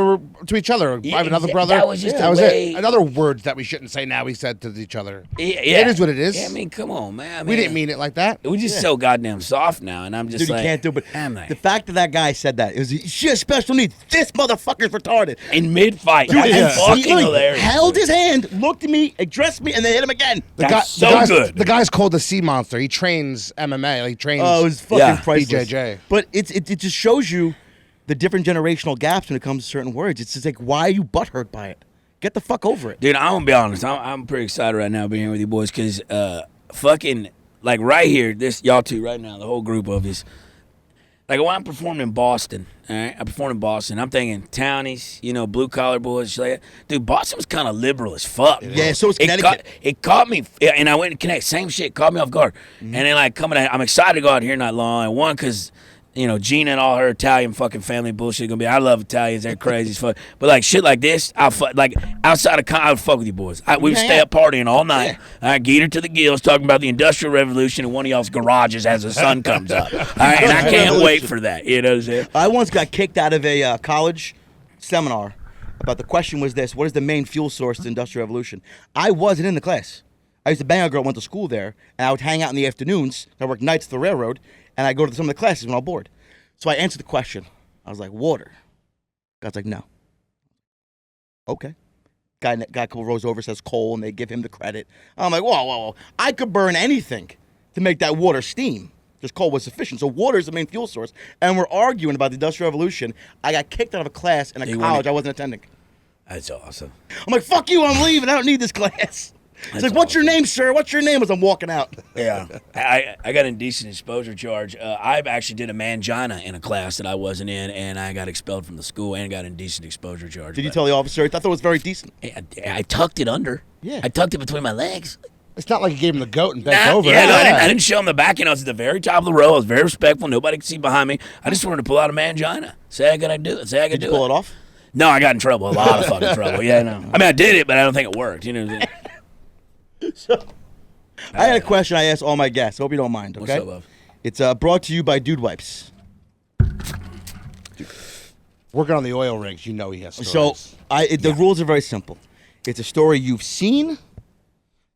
Speaker 3: to each other. I have another brother.
Speaker 1: That was just
Speaker 3: that was
Speaker 1: way.
Speaker 3: it. Another word that we shouldn't say now we said to each other.
Speaker 1: Yeah.
Speaker 3: It is what it is.
Speaker 1: Yeah, I mean, come on, man.
Speaker 3: We didn't mean it like that.
Speaker 1: We're just so goddamn soft now, and I'm just
Speaker 2: Dude,
Speaker 1: like,
Speaker 2: you can't do it.
Speaker 1: But
Speaker 2: The fact that guy said that, she has special needs. This motherfucker's retarded.
Speaker 1: In mid-fight,
Speaker 2: Dude,
Speaker 1: that's fucking
Speaker 2: he
Speaker 1: hilarious.
Speaker 2: held his hand, looked at me, addressed me, and then hit him again.
Speaker 1: Good.
Speaker 3: The guy's called the Sea Monster. He trains MMA. He trains.
Speaker 2: Oh, it's fucking priceless.
Speaker 3: BJJ.
Speaker 2: But it just shows you the different generational gaps when it comes to certain words. It's just like, why are you butthurt by it? Get the fuck over it.
Speaker 1: Dude, I'm gonna be honest. I'm pretty excited right now being here with you boys because fucking like right here, y'all two right now, the whole group of us. Like when I'm performing in Boston, all right? I performed in Boston. I'm thinking townies, blue collar boys, shit like that. Dude, Boston was kind of liberal as fuck.
Speaker 2: Yeah, so is Connecticut.
Speaker 1: It caught me, and I went to Connecticut. Same shit, caught me off guard. Mm-hmm. And then like I'm excited to go out here not long. And one, because Gina and all her Italian fucking family bullshit gonna be. I love Italians; they're crazy as fuck. But like shit like this, like outside of I would fuck with you boys. We would stay up partying all night. I get her to the gills, talking about the Industrial Revolution in one of y'all's garages as the sun comes up. All right, and I can't wait for that. You know what I'm saying?
Speaker 2: I once got kicked out of a college seminar about the question was this: what is the main fuel source to the Industrial Revolution? I wasn't in the class. I used to bang a girl, went to school there, and I would hang out in the afternoons. I worked nights at the railroad, and I go to some of the classes when I'm bored. So I answered the question. I was like, water. God's like, no. Okay. Guy a couple rows over says coal, and they give him the credit. I'm like, whoa. I could burn anything to make that water steam. Just coal was sufficient. So water is the main fuel source. And we're arguing about the Industrial Revolution. I got kicked out of a class in a college I wasn't attending.
Speaker 1: That's awesome.
Speaker 2: I'm like, fuck you, I'm leaving. I don't need this class. It's like, what's your name, sir? What's your name? As I'm walking out.
Speaker 1: Yeah. I got an indecent exposure charge. I actually did a mangina in a class that I wasn't in, and I got expelled from the school and got an indecent exposure charge.
Speaker 2: Did you tell the officer? I thought it was very decent.
Speaker 1: I tucked it under.
Speaker 2: Yeah.
Speaker 1: I tucked it between my legs.
Speaker 3: It's not like you gave him the goat and bent over.
Speaker 1: Yeah, no, I didn't show him the back end. I was at the very top of the row. I was very respectful. Nobody could see behind me. I just wanted to pull out a mangina. Say I gotta do it.
Speaker 2: Did you pull it off?
Speaker 1: No, I got in trouble. A lot of fucking trouble. Yeah, no. I mean, I did it, but I don't think it worked. You know.
Speaker 2: So, I had a question I asked all my guests. Hope you don't mind, okay?
Speaker 1: What's up, Buff?
Speaker 2: It's brought to you by Dude Wipes.
Speaker 3: Working on the oil rigs, you know he has stories.
Speaker 2: So the rules are very simple. It's a story you've seen,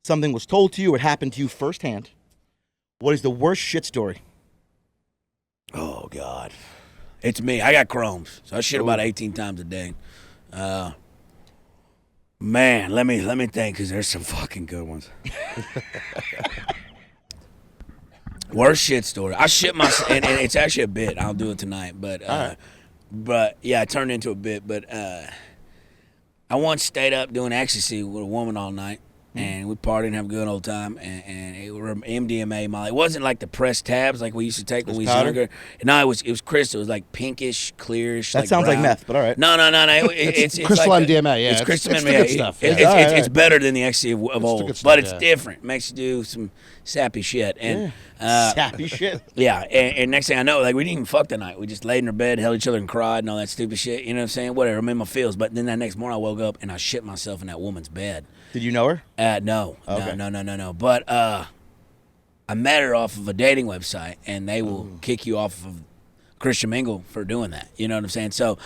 Speaker 2: something was told to you, it happened to you firsthand. What is the worst shit story?
Speaker 1: Oh God, it's me. I got Crohn's, so I shit about 18 times a day. Man, let me think, because there's some fucking good ones. Worst shit story. I shit myself, and it's actually a bit. I'll do it tonight, but yeah, it turned into a bit. But I once stayed up doing ecstasy with a woman all night, and we partied and have a good old time. And it was MDMA, Molly. It wasn't like the pressed tabs like we used to take when we was younger. No, it was crystal. It was like pinkish, clearish.
Speaker 2: That sounds
Speaker 1: brown.
Speaker 2: like meth, but all right.
Speaker 1: No. It's
Speaker 3: crystal
Speaker 1: like
Speaker 3: MDMA. Yeah,
Speaker 1: it's crystal
Speaker 3: it's
Speaker 1: MDMA.
Speaker 3: the good stuff.
Speaker 1: It's better than the ecstasy of
Speaker 3: the
Speaker 1: old,
Speaker 3: good stuff,
Speaker 1: but it's
Speaker 3: yeah.
Speaker 1: different. Makes you do some sappy shit. And
Speaker 2: Sappy shit.
Speaker 1: yeah, and next thing I know, like, we didn't even fuck that night. We just laid in our bed, held each other and cried and all that stupid shit. You know what I'm saying? Whatever. I'm in my feels. But then that next morning I woke up and I shit myself in that woman's bed.
Speaker 2: Did you know her?
Speaker 1: No.
Speaker 2: Okay.
Speaker 1: No. But I met her off of a dating website, and they will kick you off of Christian Mingle for doing that. You know what I'm saying? So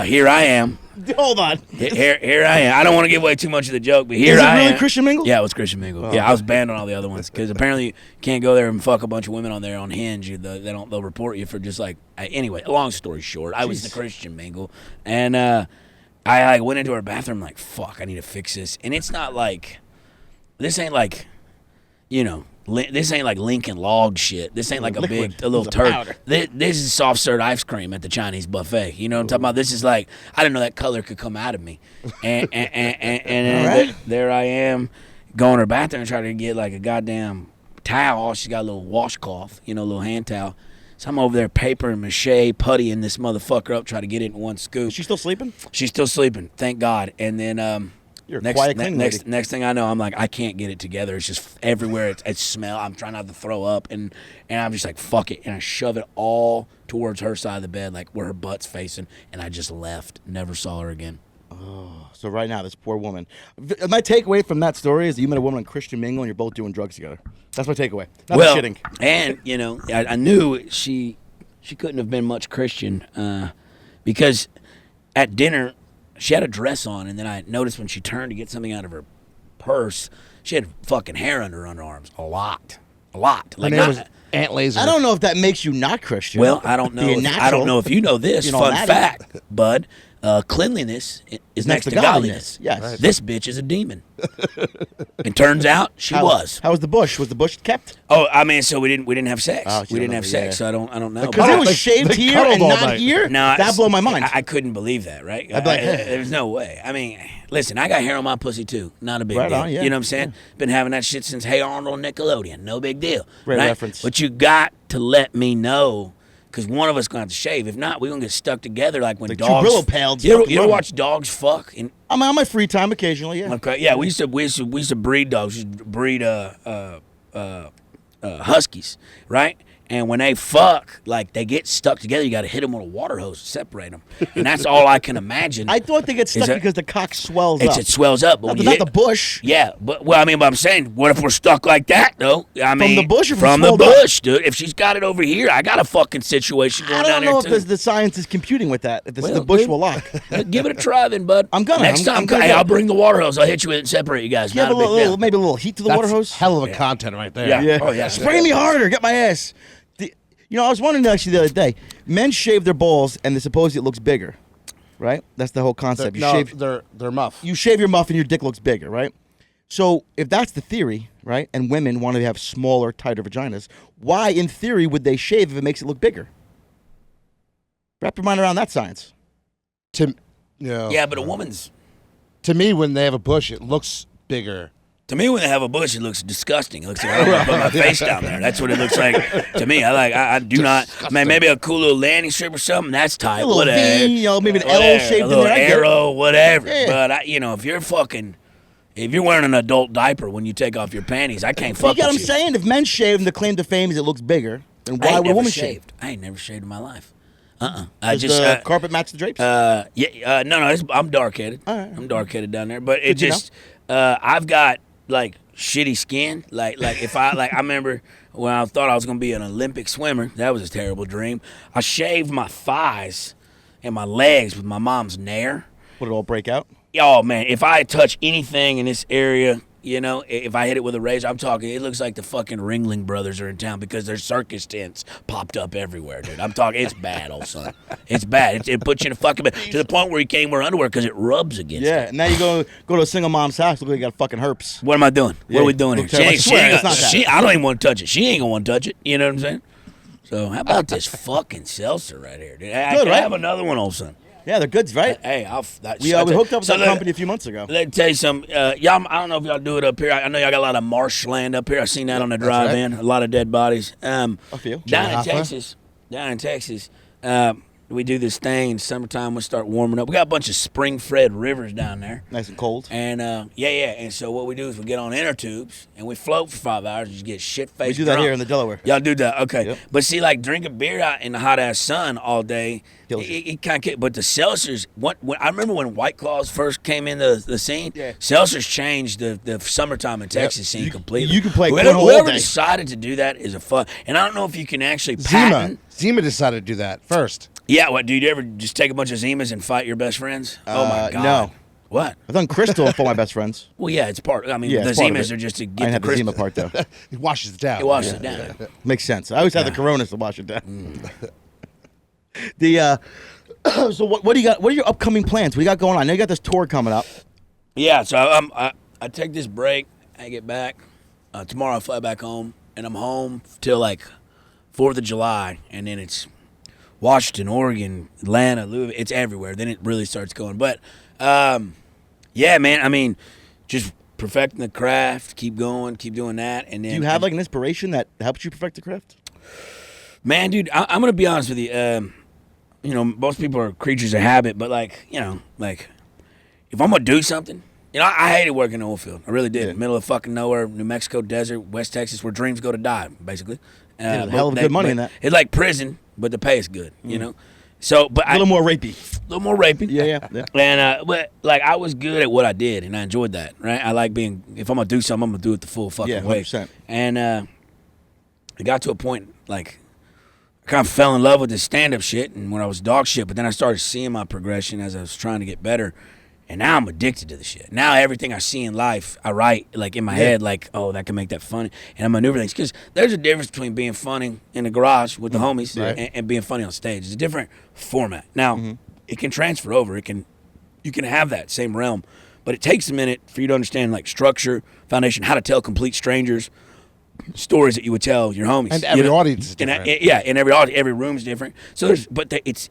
Speaker 1: here I am.
Speaker 2: Hold on.
Speaker 1: Here I am. I don't want to give away too much of the joke, but here
Speaker 2: Is it
Speaker 1: I
Speaker 2: really
Speaker 1: am.
Speaker 2: Christian Mingle?
Speaker 1: Yeah, it was Christian Mingle.
Speaker 2: Oh.
Speaker 1: Yeah, I was banned on all the other ones because apparently you can't go there and fuck a bunch of women on there on Hinge. They'll report you for just like anyway. Long story short, I was the Christian Mingle, and I like went into her bathroom like, fuck, I need to fix this. And it's not like, this ain't like, you know, this ain't like Lincoln Log shit. This ain't like a little turd. This is soft serve ice cream at the Chinese buffet. You know what I'm talking about? This is like, I didn't know that color could come out of me. And there I am going to her bathroom and trying to get like a goddamn towel. She's got a little washcloth, you know, a little hand towel. So I'm over there paper and mache puttying this motherfucker up, trying to get it in one scoop.
Speaker 2: Is she still sleeping?
Speaker 1: She's still sleeping, thank God. And then
Speaker 2: You're a quiet, clean lady.
Speaker 1: next thing I know, I'm like, I can't get it together. It's just everywhere. It's smell. I'm trying not to throw up, and I'm just like, fuck it, and I shove it all towards her side of the bed, like where her butt's facing, and I just left. Never saw her again.
Speaker 2: Oh, so right now, this poor woman. My takeaway from that story is that you met a woman on Christian Mingle and you're both doing drugs together. That's my takeaway. Not shitting.
Speaker 1: And you know, I knew she couldn't have been much Christian because at dinner she had a dress on, and then I noticed when she turned to get something out of her purse, she had fucking hair under her underarms. A lot. Like,
Speaker 3: her name was Aunt Lazer.
Speaker 2: I don't know if that makes you not Christian.
Speaker 1: Well, I don't know. I don't know if you know this.
Speaker 2: You know,
Speaker 1: Fun fact, bud. Cleanliness is next to godliness.
Speaker 2: Yes. Right.
Speaker 1: This bitch is a demon. And turns out she was.
Speaker 2: How was the bush? Was the bush kept?
Speaker 1: Oh, I mean, so we didn't have sex.
Speaker 2: Oh,
Speaker 1: We didn't have sex, so I don't know.
Speaker 2: Because it was shaved
Speaker 3: they
Speaker 2: here
Speaker 3: cuddled
Speaker 2: and
Speaker 3: all
Speaker 2: not
Speaker 3: night.
Speaker 2: here?
Speaker 1: No,
Speaker 2: that blew my mind.
Speaker 1: I couldn't believe that, right?
Speaker 2: I'd be like, hey.
Speaker 1: There's no way. I mean, listen, I got hair on my pussy too. Not a big
Speaker 2: Right
Speaker 1: deal.
Speaker 2: on, yeah.
Speaker 1: You know what I'm saying? Been having that shit since Hey Arnold on Nickelodeon. No big deal.
Speaker 2: Great
Speaker 1: right?
Speaker 2: reference.
Speaker 1: But you got to let me know, because one of us going to have to shave. If not, we're going to get stuck together like when
Speaker 2: Like
Speaker 1: dogs.
Speaker 2: two Brillo pads
Speaker 1: You
Speaker 2: fucking
Speaker 1: ever
Speaker 2: running.
Speaker 1: watch dogs fuck?
Speaker 2: I'm on my free time occasionally, yeah.
Speaker 1: Okay, yeah, we used to breed dogs. We used to breed huskies, right? And when they fuck, like, they get stuck together. You got to hit them with a water hose to separate them, and that's all I can imagine.
Speaker 2: I thought they get stuck because the cock swells up.
Speaker 1: It swells up, but
Speaker 2: Not,
Speaker 1: when
Speaker 2: not
Speaker 1: you hit,
Speaker 2: the bush.
Speaker 1: yeah, but I'm saying, what if we're stuck like that though? I mean,
Speaker 2: the bush or
Speaker 1: from the
Speaker 2: swelled up?
Speaker 1: bush, dude. If she's got it over here, I got a fucking situation going
Speaker 2: I
Speaker 1: down
Speaker 2: don't know
Speaker 1: there
Speaker 2: if
Speaker 1: too.
Speaker 2: the science is computing with that. If
Speaker 1: Well,
Speaker 2: the bush
Speaker 1: dude,
Speaker 2: will lock.
Speaker 1: Give it a try then, bud.
Speaker 2: I'm gonna.
Speaker 1: Next time,
Speaker 2: gonna
Speaker 1: hey,
Speaker 2: go.
Speaker 1: I'll bring the water hose. I'll hit you with it and separate you guys.
Speaker 2: Yeah,
Speaker 1: Not a big deal.
Speaker 2: maybe a little heat to the
Speaker 3: That's
Speaker 2: water hose.
Speaker 3: hell of a content right there.
Speaker 1: Yeah.
Speaker 2: Yeah.
Speaker 1: Oh, yeah.
Speaker 2: Spray me harder. Get my ass. You know, I was wondering actually the other day. Men shave their balls, and they suppose it looks bigger, right? That's the whole concept.
Speaker 3: They're muff.
Speaker 2: You shave your muff, and your dick looks bigger, right? So if that's the theory, right, and women want to have smaller, tighter vaginas, why, in theory, would they shave if it makes it look bigger? Wrap your mind around that science.
Speaker 1: Yeah, but a woman's.
Speaker 3: To me, when they have a bush, it looks bigger.
Speaker 1: To me, when they have a bush, it looks disgusting. It looks like I don't want to put my face down there. That's what it looks like to me. I do not. Man, maybe a cool little landing strip or something. That's tight.
Speaker 2: A little
Speaker 1: whatever.
Speaker 2: V, you know, maybe an
Speaker 1: Whatever.
Speaker 2: L shaped
Speaker 1: a
Speaker 2: in
Speaker 1: little
Speaker 2: there. I get it.
Speaker 1: arrow, whatever.
Speaker 2: Yeah.
Speaker 1: But if you're wearing an adult diaper when you take off your panties, I can't fuck
Speaker 2: You get what
Speaker 1: with
Speaker 2: I'm saying? If men shave and the claim to fame is it looks bigger, then why would a woman shave?
Speaker 1: I ain't never shaved in my life. I
Speaker 2: Does
Speaker 1: just
Speaker 2: the carpet match the drapes?
Speaker 1: no, I'm dark headed.
Speaker 2: All right.
Speaker 1: I'm dark headed down there, but it
Speaker 2: Good to
Speaker 1: just I've got like shitty skin. Like if I I remember when I thought I was gonna be an Olympic swimmer. That was a terrible dream. I shaved my thighs and my legs with my mom's nair.
Speaker 2: Would it all break out?
Speaker 1: Oh man, if I touch anything in this area, you know, if I hit it with a razor, I'm talking, it looks like the fucking Ringling Brothers are in town because their circus tents popped up everywhere, dude. I'm talking, it's bad, old son. It's bad. It puts you in a fucking bed to the point where you can't wear underwear because it rubs against
Speaker 2: Yeah.
Speaker 1: it.
Speaker 2: And now you go to a single mom's house. Look like you got fucking herpes.
Speaker 1: What am I doing?
Speaker 2: Yeah,
Speaker 1: What are we doing here?
Speaker 2: look terrible. I swear, it's not that.
Speaker 1: I don't even want to touch it. She ain't gonna want to touch it. You know what I'm saying? So how about this fucking seltzer right here, dude? I
Speaker 2: Good,
Speaker 1: can
Speaker 2: right?
Speaker 1: have another one, old son.
Speaker 2: Yeah, they're goods, right?
Speaker 1: Hey,
Speaker 2: We hooked up with that company a few months ago.
Speaker 1: Let me tell you something. Y'all, I don't know if y'all do it up here. I know y'all got a lot of marshland up here. I seen that on the drive-in. A lot of dead bodies.
Speaker 2: A few.
Speaker 1: Down in Texas, we do this thing in summertime. We start warming up. We got a bunch of spring-fed rivers down there.
Speaker 2: Nice and cold.
Speaker 1: And and so what we do is we get on inner tubes and we float for 5 hours and just get shit-faced
Speaker 2: We do that
Speaker 1: drunk.
Speaker 2: here in the Delaware.
Speaker 1: Y'all do that, okay?
Speaker 2: Yep.
Speaker 1: But see, like drinking beer out in the hot ass sun all day,
Speaker 2: Kills you.
Speaker 1: it kind of. But the seltzers, I remember when White Claws first came into the scene.
Speaker 2: Yeah.
Speaker 1: Seltzers changed the summertime in Texas scene completely.
Speaker 2: you can play
Speaker 1: whoever,
Speaker 2: cornhole all
Speaker 1: whoever
Speaker 2: day.
Speaker 1: decided to do that is a fun. And I don't know if you can actually patent.
Speaker 3: Zima decided to do that first.
Speaker 1: Yeah, what? Do you ever just take a bunch of Zimas and fight your best friends? Oh my god,
Speaker 2: no.
Speaker 1: What?
Speaker 2: I've done crystal for my best friends.
Speaker 1: Well, yeah, it's part. I mean,
Speaker 2: Yeah,
Speaker 1: the
Speaker 2: it's part of
Speaker 1: Zimas
Speaker 2: it.
Speaker 1: are just to
Speaker 2: I
Speaker 1: get
Speaker 2: didn't
Speaker 1: the
Speaker 2: have the
Speaker 1: crystal.
Speaker 2: Zima part though.
Speaker 3: It washes it down.
Speaker 1: It washes it down.
Speaker 2: Makes sense. I always had the Coronas to wash it down. So what do you got? What are your upcoming plans? What do you got going on? I know you got this tour coming up.
Speaker 1: Yeah, so I take this break. I get back tomorrow. I fly back home, and I'm home till like 4th of July, and then it's Washington, Oregon, Atlanta, Louisville. It's everywhere. Then it really starts going. But yeah, man. I mean, just perfecting the craft. Keep going. Keep doing that. And then
Speaker 2: Do you have like an inspiration that helps you perfect the craft?
Speaker 1: man, dude, I'm gonna be honest with you. You know, most people are creatures of habit, but like, you know, like if I'm gonna do something, you know, I hated working in the oil field. I really did.
Speaker 2: Yeah.
Speaker 1: Middle of fucking nowhere, New Mexico desert, West Texas, where dreams go to die, basically.
Speaker 2: Yeah, a hell of good money in that.
Speaker 1: It's like prison, but the pay is good. You know. So, but
Speaker 2: A little more rapey.
Speaker 1: a little more raping.
Speaker 2: Yeah.
Speaker 1: And but like I was good at what I did, and I enjoyed that. Right. I like being. If I'm gonna do something, I'm gonna do it the full fucking
Speaker 2: Yeah,
Speaker 1: way.
Speaker 2: 100%.
Speaker 1: And it got to a point like. I kind of fell in love with this stand-up shit and when I was dog shit, but then I started seeing my progression as I was trying to get better, and now I'm addicted to the shit. Now everything I see in life, I write like in my head, like, oh, that can make that funny, and I maneuver things because there's a difference between being funny in the garage with the homies and being funny on stage. It's a different format. Now it can transfer over. You can have that same realm, but it takes a minute for you to understand like structure, foundation, how to tell complete strangers stories that you would tell your homies,
Speaker 3: And every audience is different.
Speaker 1: And every room's different. So there's, but it's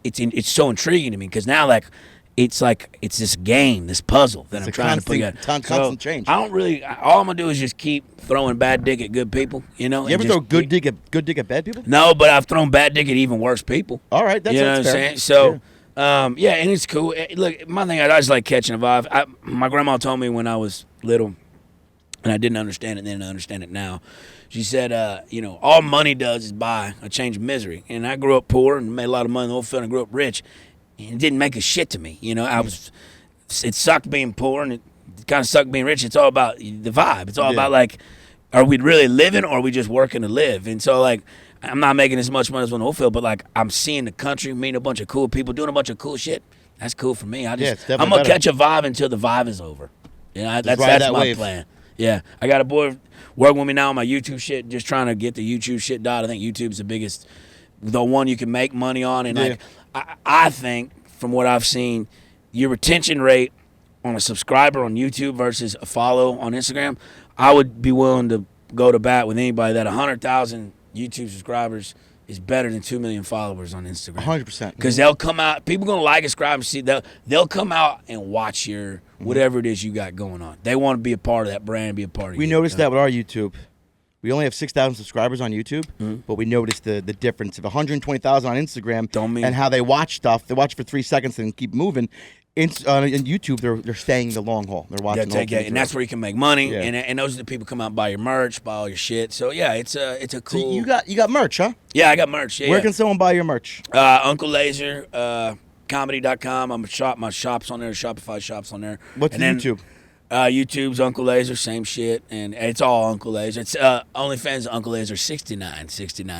Speaker 1: so intriguing to me because now like it's this game, this puzzle that I'm trying to put together.
Speaker 2: Constant change.
Speaker 1: I don't really. All I'm gonna do is just keep throwing bad dick at good people. You know.
Speaker 2: You ever
Speaker 1: and just
Speaker 2: throw good
Speaker 1: keep-
Speaker 2: dick at bad people?
Speaker 1: No, but I've thrown bad dick at even worse people.
Speaker 2: All right, that's
Speaker 1: You know what I'm
Speaker 2: fair.
Speaker 1: saying? So, yeah, and it's cool. Look, my thing, I just like catching a vibe. My grandma told me when I was little, and I didn't understand it then, I understand it now. She said, you know, all money does is buy a change of misery. And I grew up poor and made a lot of money in the oil field and grew up rich. And it didn't make a shit to me. You know, it sucked being poor and it kind of sucked being rich. It's all about the vibe. It's all about like, are we really living or are we just working to live? And so like, I'm not making as much money as in the oil field, but like I'm seeing the country, meeting a bunch of cool people, doing a bunch of cool shit. That's cool for me.
Speaker 2: it's definitely
Speaker 1: I'm going to
Speaker 2: better.
Speaker 1: catch a vibe until the vibe is over. You know, that's
Speaker 2: ride that
Speaker 1: my
Speaker 2: wave.
Speaker 1: plan. Yeah, I got a boy working with me now on my YouTube shit, just trying to get the YouTube shit done. I think YouTube's the one you can make money on. And like, I think from what I've seen, your retention rate on a subscriber on YouTube versus a follow on Instagram, I would be willing to go to bat with anybody that 100,000 YouTube subscribers is better than 2 million followers on Instagram.
Speaker 2: 100%.
Speaker 1: Because they'll come out, people gonna like and subscribe and see, they'll come out and watch your whatever it is you got going on. They want to be a part of that brand, be a part of
Speaker 2: We
Speaker 1: you.
Speaker 2: noticed that with our YouTube. We only have 6,000 subscribers on YouTube, but we noticed the difference of 120,000 on Instagram
Speaker 1: Don't mean-
Speaker 2: and how they watch stuff. They watch for 3 seconds and keep moving. in YouTube, they're staying the long haul. They're watching.
Speaker 1: And that's where you can make money.
Speaker 2: Yeah.
Speaker 1: And those are the people come out and buy your merch, buy all your shit. So yeah, it's a cool.
Speaker 2: So you got merch, huh?
Speaker 1: Yeah, I got merch. Yeah,
Speaker 2: Where can someone buy your merch?
Speaker 1: Uncle Lazer, comedy.com. I'm a shop. My shop's on there. Shopify shop's on there.
Speaker 2: What's YouTube?
Speaker 1: YouTube's Uncle Lazer, same shit, and it's all Uncle Lazer. It's OnlyFans Uncle Lazer 69.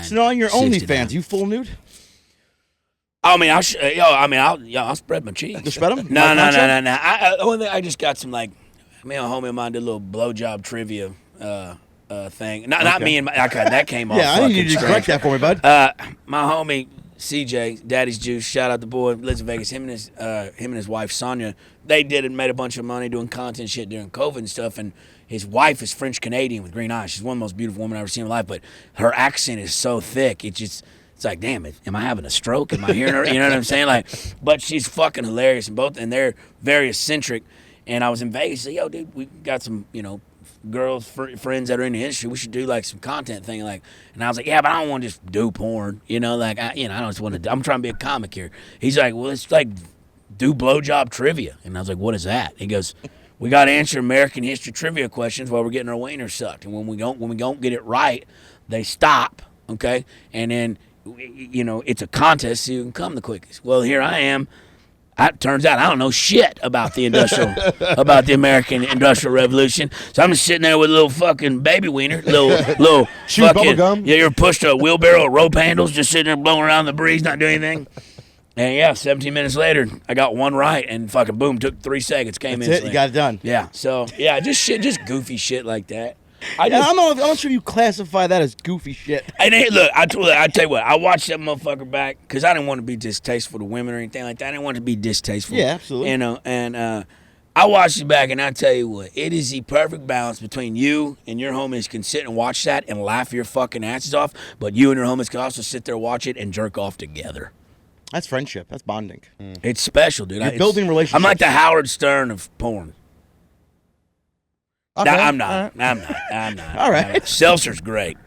Speaker 2: So on your OnlyFans, you full nude?
Speaker 1: I mean, I'll spread my cheeks.
Speaker 2: You spread them?
Speaker 1: No. I just got some like, me and a homie of mine did a little blowjob trivia thing. Not me and my, that came off.
Speaker 2: Yeah, I need you to correct that for me, bud.
Speaker 1: My homie CJ, Daddy's Juice, shout out the boy, lives in Vegas. Him and his wife Sonia, they did and made a bunch of money doing content shit during COVID and stuff. And his wife is French Canadian with green eyes. She's one of the most beautiful women I've ever seen in my life. But her accent is so thick, it's like, damn it, am I having a stroke? Am I hearing her? You know what I'm saying? Like, but she's fucking hilarious, and they're very eccentric. And I was in Vegas, said, yo, dude, we got some, girls, friends that are in the industry. We should do like some content thing, like. And I was like, yeah, but I don't want to just do porn, I don't just want to. I'm trying to be a comic here. He's like, well, let's like do blowjob trivia, and I was like, what is that? He goes, we got to answer American history trivia questions while we're getting our wiener sucked, and when we don't get it right, they stop, okay, and then it's a contest so you can come the quickest. Well, here I am. It turns out I don't know shit about the American Industrial Revolution. So I'm just sitting there with a little fucking baby wiener, little fucking,
Speaker 3: gum.
Speaker 1: Yeah, you're pushed a wheelbarrow of rope handles, just sitting there blowing around the breeze, not doing anything. And yeah, 17 minutes later, I got one right, and fucking boom, took 3 seconds, came in.
Speaker 2: That's it. You got it done.
Speaker 1: Yeah. So yeah, just goofy shit like that.
Speaker 2: I'm not sure you classify that as goofy shit.
Speaker 1: And hey, look, I tell you what, I watched that motherfucker back because I didn't want to be distasteful to women or anything like that. I didn't want to be distasteful.
Speaker 2: Yeah, absolutely.
Speaker 1: And I watched it back, and I tell you what, it is the perfect balance between you and your homies can sit and watch that and laugh your fucking asses off, but you and your homies can also sit there, watch it, and jerk off together.
Speaker 2: That's friendship. That's bonding.
Speaker 1: It's special, dude.
Speaker 2: You're building relationships.
Speaker 1: I'm like the Howard Stern of porn.
Speaker 3: Okay.
Speaker 1: No, I'm not.
Speaker 2: All right.
Speaker 1: Seltzer's great.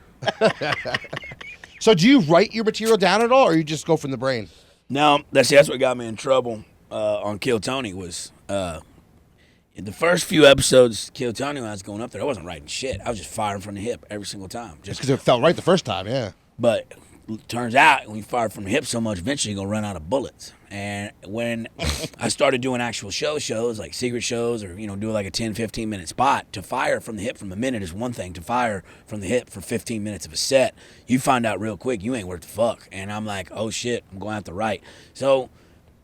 Speaker 3: So do you write your material down at all, or you just go from the brain?
Speaker 1: No, that's what got me in trouble on Kill Tony was in the first few episodes, Kill Tony, when I was going up there, I wasn't writing shit. I was just firing from the hip every single time.
Speaker 3: Just because it felt right the first time, yeah.
Speaker 1: But turns out when you fire from the hip so much, eventually you're going to run out of bullets. And when I started doing actual shows, like secret shows or, do like a 10, 15-minute spot, to fire from the hip from a minute is one thing. To fire from the hip for 15 minutes of a set, you find out real quick you ain't worth the fuck. And I'm like, oh, shit, I'm going to have to write. So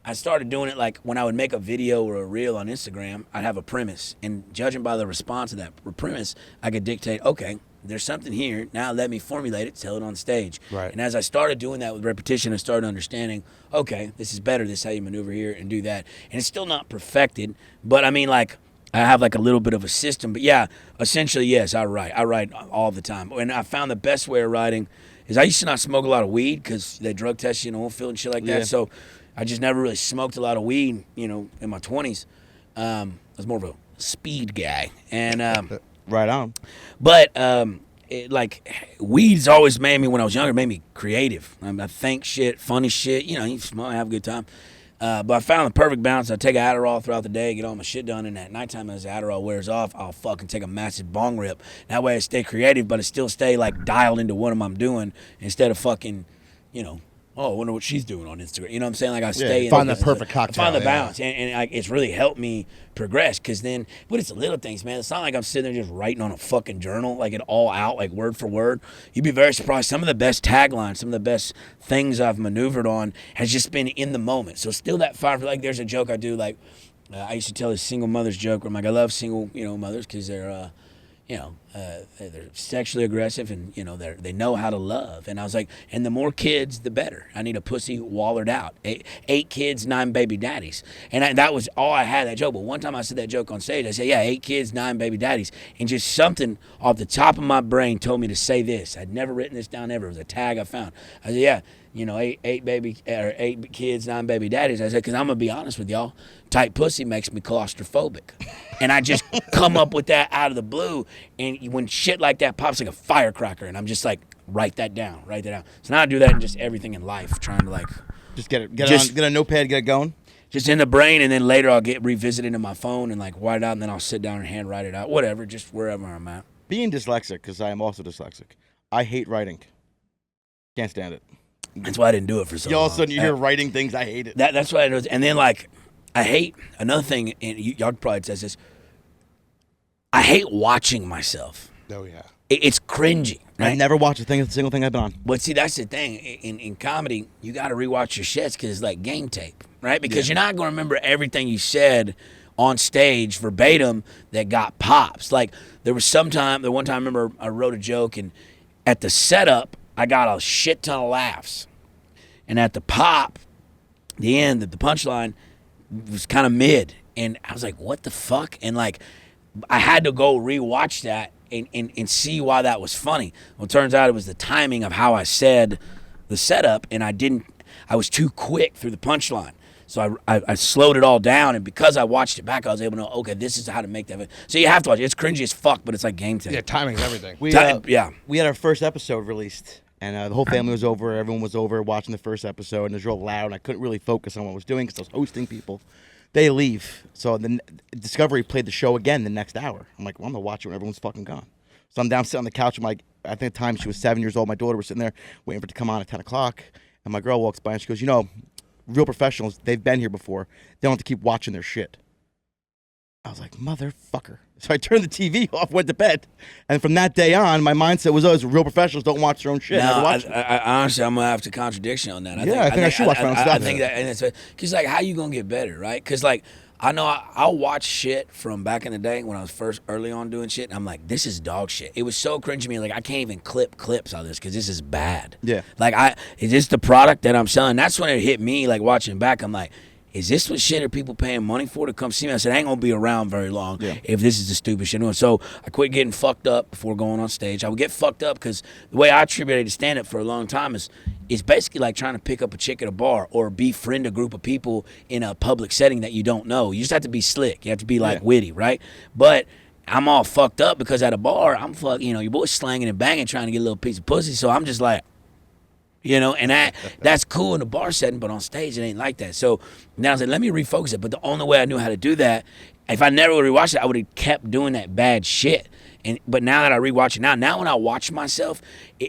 Speaker 1: I started doing it like when I would make a video or a reel on Instagram, I'd have a premise. And judging by the response of that premise, I could dictate, okay, there's something here. Now let me formulate it, tell it on stage.
Speaker 2: Right.
Speaker 1: And as I started doing that with repetition, I started understanding, okay, this is better. This is how you maneuver here and do that. And it's still not perfected, but I mean, like, I have like a little bit of a system. But yeah, essentially, yes, I write. I write all the time. And I found the best way of writing is I used to not smoke a lot of weed because they drug test you in the oil field and shit like that.
Speaker 2: Yeah.
Speaker 1: So I just never really smoked a lot of weed, in my 20s. I was more of a speed guy. And
Speaker 2: Right on.
Speaker 1: but weed's always made me, when I was younger, made me creative. I think shit, funny shit. You smoke, have a good time. But I found the perfect balance. I take an Adderall throughout the day, get all my shit done, and at nighttime as the Adderall wears off, I'll fucking take a massive bong rip. That way I stay creative, but I still stay like dialed into what I'm doing instead of fucking, oh, I wonder what she's doing on Instagram. You know what I'm saying? Like I stay in
Speaker 3: find that perfect cocktail.
Speaker 1: Find the balance, and it's really helped me progress. Because then, but it's the little things, man. It's not like I'm sitting there just writing on a fucking journal, like it all out, like word for word. You'd be very surprised. Some of the best taglines, some of the best things I've maneuvered on has just been in the moment. So still that fire. Like there's a joke I do, like I used to tell a single mother's joke where I'm like, I love single, mothers because they're. They're sexually aggressive and, they know how to love. And I was like, and the more kids, the better. I need a pussy wallered out. 8 kids, 9 baby daddies. And that was all I had, that joke. But one time I said that joke on stage. I said, yeah, 8 kids, 9 baby daddies. And just something off the top of my brain told me to say this. I'd never written this down ever. It was a tag I found. I said, yeah, 8 kids, 9 baby daddies. I said, because I'm going to be honest with y'all, tight pussy makes me claustrophobic. And I just come up with that out of the blue. And when shit like that pops like a firecracker, and I'm just like, write that down. So now I do that in just everything in life, trying to like.
Speaker 2: Just get a notepad, get it going.
Speaker 1: just in the brain, and then later I'll get revisited in my phone and like write it out, and then I'll sit down and hand write it out. Whatever, just wherever I'm at.
Speaker 2: Being dyslexic, because I am also dyslexic, I hate writing. Can't stand it.
Speaker 1: That's why I didn't do it for so long.
Speaker 2: All of a sudden you hear writing things, I hate it.
Speaker 1: That's why I know. And then like I hate another thing, and y'all probably says this. I hate watching myself.
Speaker 3: Oh yeah.
Speaker 1: It's cringy. Right?
Speaker 2: I never watched a single thing I've been on.
Speaker 1: But see, that's the thing. In comedy, you got to rewatch your shits because it's like game tape, right? Because you're not going to remember everything you said on stage verbatim that got pops. Like there was the one time I remember I wrote a joke, and at the setup, I got a shit ton of laughs. And at the pop, the end, the punchline was kind of mid. And I was like, what the fuck? And like, I had to go rewatch that and see why that was funny. Well, it turns out it was the timing of how I said the setup, and I was too quick through the punchline. So I slowed it all down, and because I watched it back, I was able to know, okay, this is how to make that. So you have to watch it. It's cringy as fuck, but it's like game tape.
Speaker 3: Yeah, timing's everything.
Speaker 2: We had our first episode released, and the whole family was over. Everyone was over watching the first episode, and it was real loud, and I couldn't really focus on what I was doing because I was hosting people. They leave. So then Discovery played the show again the next hour. I'm like, well, I'm going to watch it when everyone's fucking gone. So I'm down sitting on the couch. I'm like, I think at the time she was 7 years old. My daughter was sitting there waiting for it to come on at 10 o'clock. And my girl walks by and she goes, real professionals, they've been here before. They don't have to keep watching their shit. I was like, motherfucker. So I turned the TV off, went to bed. And from that day on, my mindset was always real professionals don't watch their own shit.
Speaker 1: No, I honestly, I'm going to have to contradiction on that.
Speaker 2: I think I should watch my own stuff.
Speaker 1: I think that, and it's because like, how you going to get better, right? Because like, I know I'll watch shit from back in the day when I was first early on doing shit, and I'm like, this is dog shit. It was so cringy to me, like I can't even clip clips out of this because this is bad.
Speaker 2: Yeah.
Speaker 1: Like is this the product that I'm selling? That's when it hit me, like watching back, I'm like, is this what shit are people paying money for to come see me? I said, I ain't gonna be around very long if this is the stupid shit. So I quit getting fucked up before going on stage. I would get fucked up because the way I attributed to stand-up for a long time is basically like trying to pick up a chick at a bar or befriend a group of people in a public setting that you don't know. You just have to be slick. You have to be like witty, right? But I'm all fucked up because at a bar, I'm your boy's slanging and banging trying to get a little piece of pussy. So I'm just like, and that's cool in the bar setting, but on stage it ain't like that. So now I said, let me refocus it. But the only way I knew how to do that, if I never would have rewatched it, I would have kept doing that bad shit. But now that I rewatch it now when I watch myself,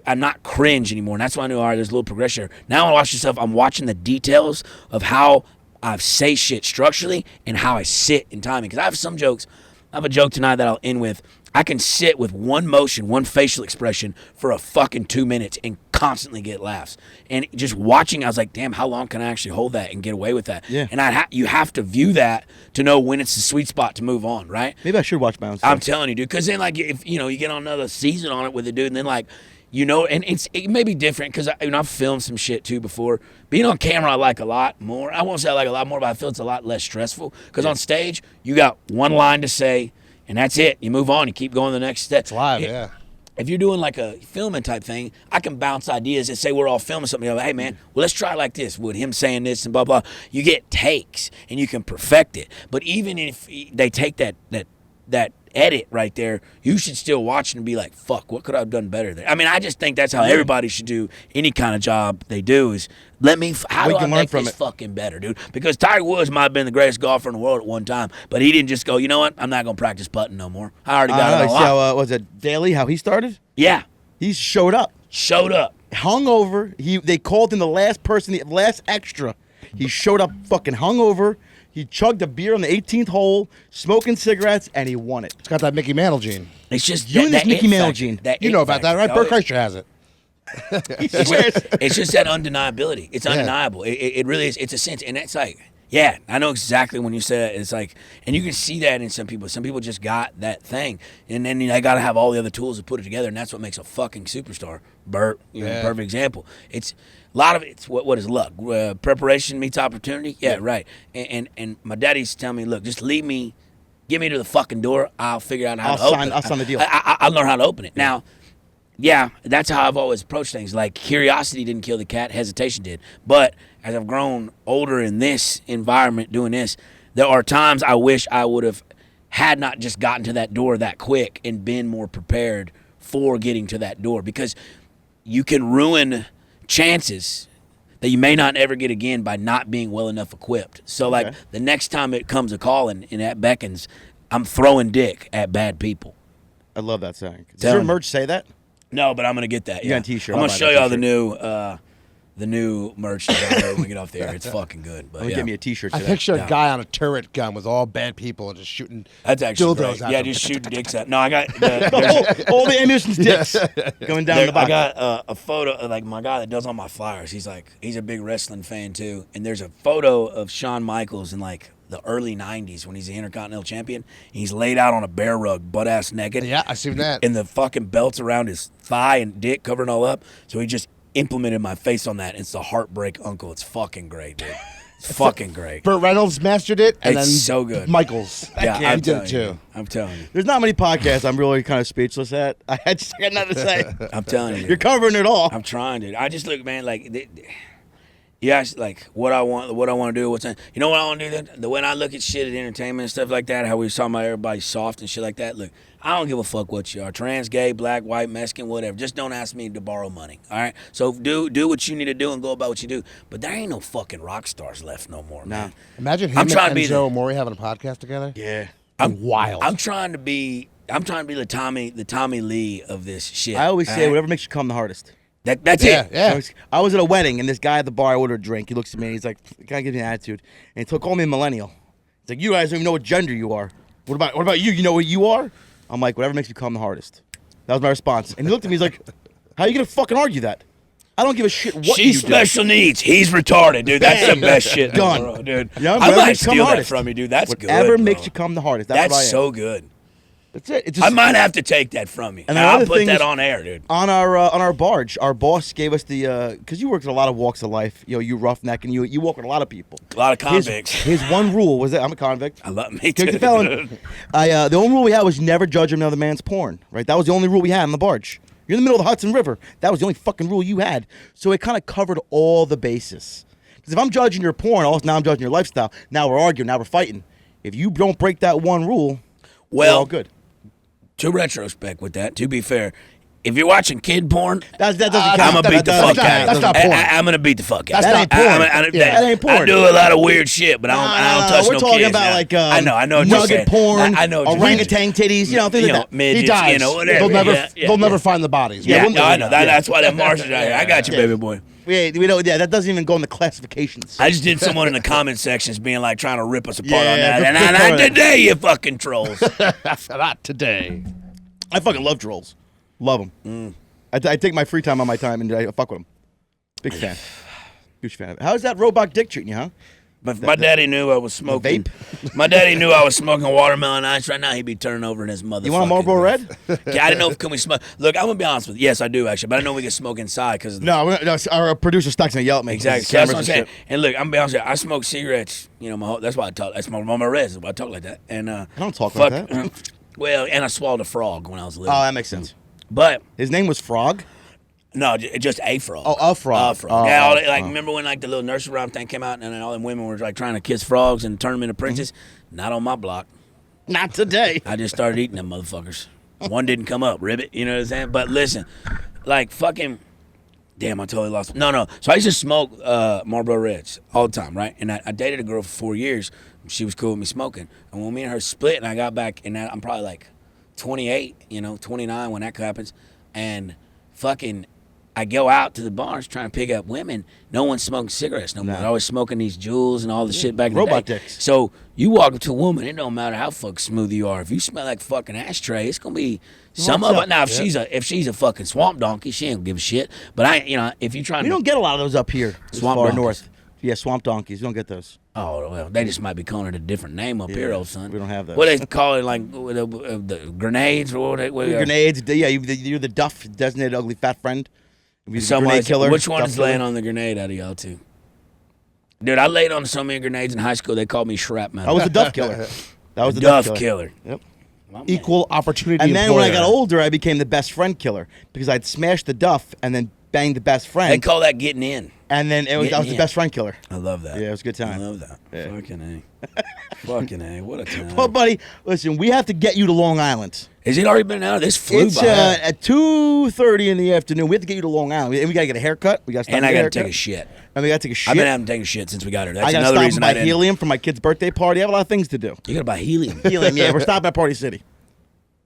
Speaker 1: I'm not cringe anymore. And that's why I knew, all right, there's a little progression here. Now when I watch myself, I'm watching the details of how I say shit structurally and how I sit in timing. Because I have a joke tonight that I'll end with. I can sit with one motion, one facial expression for a fucking 2 minutes and constantly get laughs. And just watching, I was like, damn, how long can I actually hold that and get away with that?
Speaker 2: Yeah.
Speaker 1: And you have to view that to know when it's the sweet spot to move on, right?
Speaker 2: Maybe I should watch my own stuff.
Speaker 1: I'm telling you, dude. Because then, like, if you get on another season on it with a dude, and then, like, and it may be different because I've filmed some shit too before. Being on camera, I like a lot more. I won't say I like a lot more, but I feel it's a lot less stressful. Because on stage, you got one line to say, and that's it. You move on. You keep going to the next step.
Speaker 3: It's live, yeah.
Speaker 1: If you're doing like a filming type thing, I can bounce ideas and say we're all filming something. Hey, man, well, let's try like this with him saying this and blah, blah. You get takes, and you can perfect it. But even if they take that edit right there, you should still watch it and be like, fuck, what could I have done better there? I mean, I just think that's how everybody should do any kind of job they do is how do I make this fucking better, dude? Because Tiger Woods might have been the greatest golfer in the world at one time, but he didn't just go, you know what, I'm not going to practice putting no more. I already got it all out.
Speaker 2: Was it Daly, how he started?
Speaker 1: Yeah.
Speaker 2: He showed up. Hungover. They called him the last extra. He showed up fucking hungover. He chugged a beer on the 18th hole, smoking cigarettes, and he won it.
Speaker 3: It's got that Mickey Mantle gene.
Speaker 1: It's just
Speaker 2: you and this Mickey Mantle gene.
Speaker 3: You know about that, right? Bert Kreischer has it.
Speaker 1: It's just that undeniability. It's undeniable. It really is. It's a sense, and it's like, yeah, I know exactly when you say it. It's like, and you can see that in some people. Some people just got that thing, and then they got to have all the other tools to put it together, and that's what makes a fucking superstar. Bert, perfect example. It's a lot of it's what is luck. Preparation meets opportunity. Yeah, right. And my daddy used to tell me, look, just leave me, get me to the fucking door. I'll figure out how to open it.
Speaker 2: I'll sign the deal.
Speaker 1: I'll learn how to open it. Now, yeah, that's how I've always approached things. Like, curiosity didn't kill the cat, hesitation did. But as I've grown older in this environment doing this, there are times I wish I would have had not just gotten to that door that quick and been more prepared for getting to that door. Because you can ruin chances that you may not ever get again by not being well enough equipped. So, like, the next time it comes a call and that beckons, I'm throwing dick at bad people.
Speaker 2: I love that saying. Does your merch say that?
Speaker 1: No, but I'm going to get that.
Speaker 2: You got a t-shirt.
Speaker 1: I'm going to show y'all the new merch that when we get off the air. It's fucking good. But
Speaker 2: get me a t-shirt today.
Speaker 3: I picture a guy on a turret gun with all bad people and just shooting
Speaker 1: That's actually
Speaker 3: dildos
Speaker 1: great.
Speaker 3: at
Speaker 1: Yeah,
Speaker 3: them.
Speaker 1: just shooting dicks at. No, I got
Speaker 2: all the ammunition sticks going down the box.
Speaker 1: I got a photo of, like, my guy that does all my flyers. He's a big wrestling fan too, and there's a photo of Shawn Michaels in like the early '90s when he's the Intercontinental Champion. He's laid out on a bear rug, butt ass naked.
Speaker 3: Yeah, I seen that.
Speaker 1: And the fucking belts around his thigh and dick covering all up. So he just implemented my face on that. It's the Heartbreak Uncle. It's fucking great, dude. It's fucking great.
Speaker 3: Burt Reynolds mastered it, and
Speaker 1: It's
Speaker 3: then
Speaker 1: so good.
Speaker 3: Michaels.
Speaker 1: Yeah,
Speaker 3: he
Speaker 1: I'm
Speaker 3: did it
Speaker 1: telling
Speaker 3: too.
Speaker 1: you. I'm telling you.
Speaker 2: There's not many podcasts I'm really kind of speechless at. I just got nothing to say.
Speaker 1: I'm telling you.
Speaker 2: You're covering it all.
Speaker 1: I'm trying, dude. I just look, man, like, yeah, like what I want to do. You know what I want to do? Then when I look at shit at entertainment and stuff like that, how we was talking about everybody soft and shit like that. Look, I don't give a fuck what you are, trans, gay, black, white, Mexican, whatever. Just don't ask me to borrow money. All right. So do what you need to do and go about what you do. But there ain't no fucking rock stars left no more, man.
Speaker 3: Imagine him
Speaker 1: I'm trying to
Speaker 3: and
Speaker 1: be
Speaker 3: Joe Maury having a podcast together.
Speaker 2: Yeah.
Speaker 3: I'm wild.
Speaker 1: I'm trying to be the Tommy Lee of this shit.
Speaker 2: I always say whatever makes you come the hardest.
Speaker 1: That's it.
Speaker 3: Yeah.
Speaker 2: I was at a wedding, and this guy at the bar, I ordered a drink. He looks at me, and he's like, kind of gives me an attitude. And he called me a millennial. He's like, you guys don't even know what gender you are. What about you? You know what you are? I'm like, whatever makes you come the hardest. That was my response. And he looked at me, he's like, how are you going to fucking argue that? I don't give a shit what you do.
Speaker 1: She's special needs. He's retarded, dude. That's the best shit in the
Speaker 2: Done.
Speaker 1: world, dude.
Speaker 2: Yeah,
Speaker 1: I might
Speaker 2: makes you come
Speaker 1: steal that
Speaker 2: hardest.
Speaker 1: from you, dude. That's good.
Speaker 2: Whatever
Speaker 1: bro.
Speaker 2: makes you come the hardest. That's what I am.
Speaker 1: so good.
Speaker 2: That's it. It's just,
Speaker 1: I might have to take that from you.
Speaker 2: And
Speaker 1: And
Speaker 2: the
Speaker 1: I'll
Speaker 2: other
Speaker 1: put
Speaker 2: thing
Speaker 1: that
Speaker 2: is-
Speaker 1: on air, dude.
Speaker 2: on our barge, our boss gave us the because you worked in a lot of walks of life. You know, you roughneck and you walk with a lot of people.
Speaker 1: A lot of convicts.
Speaker 2: His one rule was that I'm a convict.
Speaker 1: I love me
Speaker 2: Convicted
Speaker 1: too.
Speaker 2: felon. The only rule we had was never judge another man's porn. Right, that was the only rule we had on the barge. You're in the middle of the Hudson River. That was the only fucking rule you had. So it kind of covered all the bases. Because if I'm judging your porn, now I'm judging your lifestyle. Now we're arguing. Now we're fighting. If you don't break that one rule, we're all good.
Speaker 1: To retrospect with that, to be fair, if you're watching kid porn,
Speaker 2: That doesn't count.
Speaker 1: I'm gonna beat the fuck out of
Speaker 3: That's
Speaker 1: you.
Speaker 3: not porn.
Speaker 1: I'm gonna beat the fuck out.
Speaker 3: That's not porn.
Speaker 2: That ain't porn.
Speaker 1: I do a lot of weird shit, but I don't touch
Speaker 2: we're
Speaker 1: no
Speaker 2: talking
Speaker 1: kids.
Speaker 2: about
Speaker 1: now.
Speaker 2: like
Speaker 1: I know what you're
Speaker 2: nugget
Speaker 1: saying.
Speaker 2: porn,
Speaker 1: I know what you're
Speaker 2: orangutan titties, things like that.
Speaker 1: midgets,
Speaker 3: He dies.
Speaker 1: you know, whatever.
Speaker 3: They'll never find the bodies.
Speaker 1: Yeah,
Speaker 2: we'll-
Speaker 1: I know. That's why that Martian's out here. I got you, baby boy.
Speaker 2: We don't. Yeah, that doesn't even go in the classifications.
Speaker 1: I just did someone in the comment sections being like trying to rip us apart on
Speaker 2: Yeah,
Speaker 1: that. And
Speaker 2: good
Speaker 1: not
Speaker 2: point.
Speaker 1: today, you fucking trolls.
Speaker 3: Not today.
Speaker 2: I fucking love trolls. Love them. I take my free time on my time and I fuck with them. Big fan. Huge fan of it. How's that robot dick treating you, huh?
Speaker 1: But my daddy knew I was smoking.
Speaker 2: vape?
Speaker 1: My daddy knew I was smoking watermelon ice. Right now, he'd be turning over in his motherfucking.
Speaker 2: You want a Marlboro Red?
Speaker 1: Yeah, I didn't know if can we smoke. Look, I'm gonna be honest with you. Yes, I do actually, but I didn't know we could smoke inside because
Speaker 2: No, our producer Stuck's gonna yell at me.
Speaker 1: exactly.
Speaker 2: His
Speaker 1: So that's what I'm
Speaker 2: cameras
Speaker 1: saying.
Speaker 2: and shit.
Speaker 1: And look, I'm gonna be honest with you. I smoke cigarettes. You know, my whole, that's why I talk. I smoke Marlboro Reds. That's why I talk like that. And I
Speaker 2: don't talk like that.
Speaker 1: Well, and I swallowed a frog when I was little.
Speaker 2: Oh, that makes sense.
Speaker 1: But
Speaker 2: His name was Frog.
Speaker 1: no, just a frog.
Speaker 2: Oh, a frog.
Speaker 1: A frog. Yeah,
Speaker 2: Oh.
Speaker 1: remember when like the little nursery rhyme thing came out, and then all them women were like trying to kiss frogs and turn them into princes? Not on my block.
Speaker 2: Not today.
Speaker 1: I just started eating them motherfuckers. One didn't come up, ribbit. You know what I'm saying? But listen, like fucking, damn, I totally lost. No. So I used to smoke Marlboro Reds all the time, right? And I dated a girl for 4 years. She was cool with me smoking. And when me and her split, and I got back, and I'm probably like 28, 29 when that happens, and fucking. I go out to the bars trying to pick up women. No one's smoking cigarettes no more. They're always smoking these Juuls and all the shit back in the
Speaker 2: Robot
Speaker 1: day.
Speaker 2: dicks.
Speaker 1: So you walk up to a woman, it don't matter how fucking smooth you are. If you smell like fucking ashtray, it's gonna be some of it. Now if she's a fucking swamp donkey, she ain't give a shit. But if you try
Speaker 2: We don't get a lot of those up here. This
Speaker 1: Swamp
Speaker 2: far
Speaker 1: donkeys.
Speaker 2: north. Yeah, swamp donkeys. We don't get those.
Speaker 1: Oh well, they just might be calling it a different name up here, old son.
Speaker 2: we don't have those.
Speaker 1: What they call it, like the grenades or what?
Speaker 2: Grenades. Yeah, you're the Duff designated ugly fat friend. You're the
Speaker 1: Someone,
Speaker 2: grenade killer.
Speaker 1: which one
Speaker 2: Duff
Speaker 1: is laying
Speaker 2: killer.
Speaker 1: on the grenade out of y'all two? Dude, I laid on so many grenades in high school. They called me shrapnel.
Speaker 2: I was the Duff killer. That was the
Speaker 1: Duff killer.
Speaker 2: Yep.
Speaker 3: Equal opportunity.
Speaker 2: And then when I
Speaker 3: employer.
Speaker 2: got older, I became the best friend killer because I'd smash the Duff and then bang the best
Speaker 1: They
Speaker 2: friend,
Speaker 1: call that getting in.
Speaker 2: and then I was
Speaker 1: Getting
Speaker 2: the
Speaker 1: in.
Speaker 2: best friend killer.
Speaker 1: I love that.
Speaker 2: Yeah, it was a good time.
Speaker 1: I love that.
Speaker 2: Yeah.
Speaker 1: Fucking A. Fucking A. What a time.
Speaker 2: Well, buddy, listen, we have to get you to Long Island.
Speaker 1: Has it already been out? This flew
Speaker 2: It's
Speaker 1: by.
Speaker 2: at 2:30 in the afternoon. We have to get you to Long Island, and we got to get a haircut. We got
Speaker 1: And I got to take a shit.
Speaker 2: and we got to take a shit.
Speaker 1: I've been having to take a shit since we got here. That's
Speaker 2: I got to
Speaker 1: another
Speaker 2: stop
Speaker 1: reason
Speaker 2: and
Speaker 1: I
Speaker 2: buy
Speaker 1: didn't.
Speaker 2: helium for my kid's birthday party. I have a lot of things to do.
Speaker 1: You got to buy helium.
Speaker 2: Helium, yeah. We're stopping at Party City.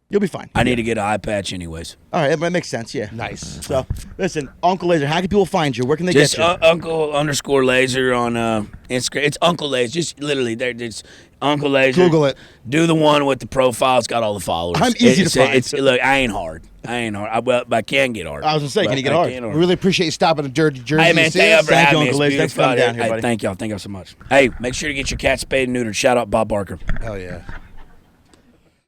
Speaker 2: You'll be fine.
Speaker 1: I need to get an eye patch anyways.
Speaker 2: All right, that makes sense, yeah.
Speaker 3: Nice.
Speaker 2: So, listen, Uncle Lazer, how can people find you? Where can they
Speaker 1: Just
Speaker 2: get you?
Speaker 1: Uncle_Lazer on Instagram. It's Uncle Lazer. Just literally, it's Uncle Lazer.
Speaker 3: Google it.
Speaker 1: Do the one with the profile. It's got all the followers.
Speaker 2: I'm easy to find.
Speaker 1: Look, I ain't hard. I can get hard.
Speaker 2: I was gonna say, can
Speaker 1: But
Speaker 2: you get
Speaker 1: I
Speaker 2: hard?
Speaker 1: can't
Speaker 3: We really appreciate you stopping to Jersey.
Speaker 1: Hey man,
Speaker 3: to see
Speaker 1: thank you
Speaker 3: us.
Speaker 1: for
Speaker 2: Thank you,
Speaker 1: having me.
Speaker 2: Uncle
Speaker 1: It's
Speaker 2: Lazer. Thanks for
Speaker 1: beautiful
Speaker 2: coming
Speaker 1: out
Speaker 2: down here,
Speaker 1: Hey,
Speaker 2: buddy.
Speaker 1: thank y'all so much. Hey, make sure to get your cat spayed and neutered. Shout out Bob Barker.
Speaker 3: Hell yeah.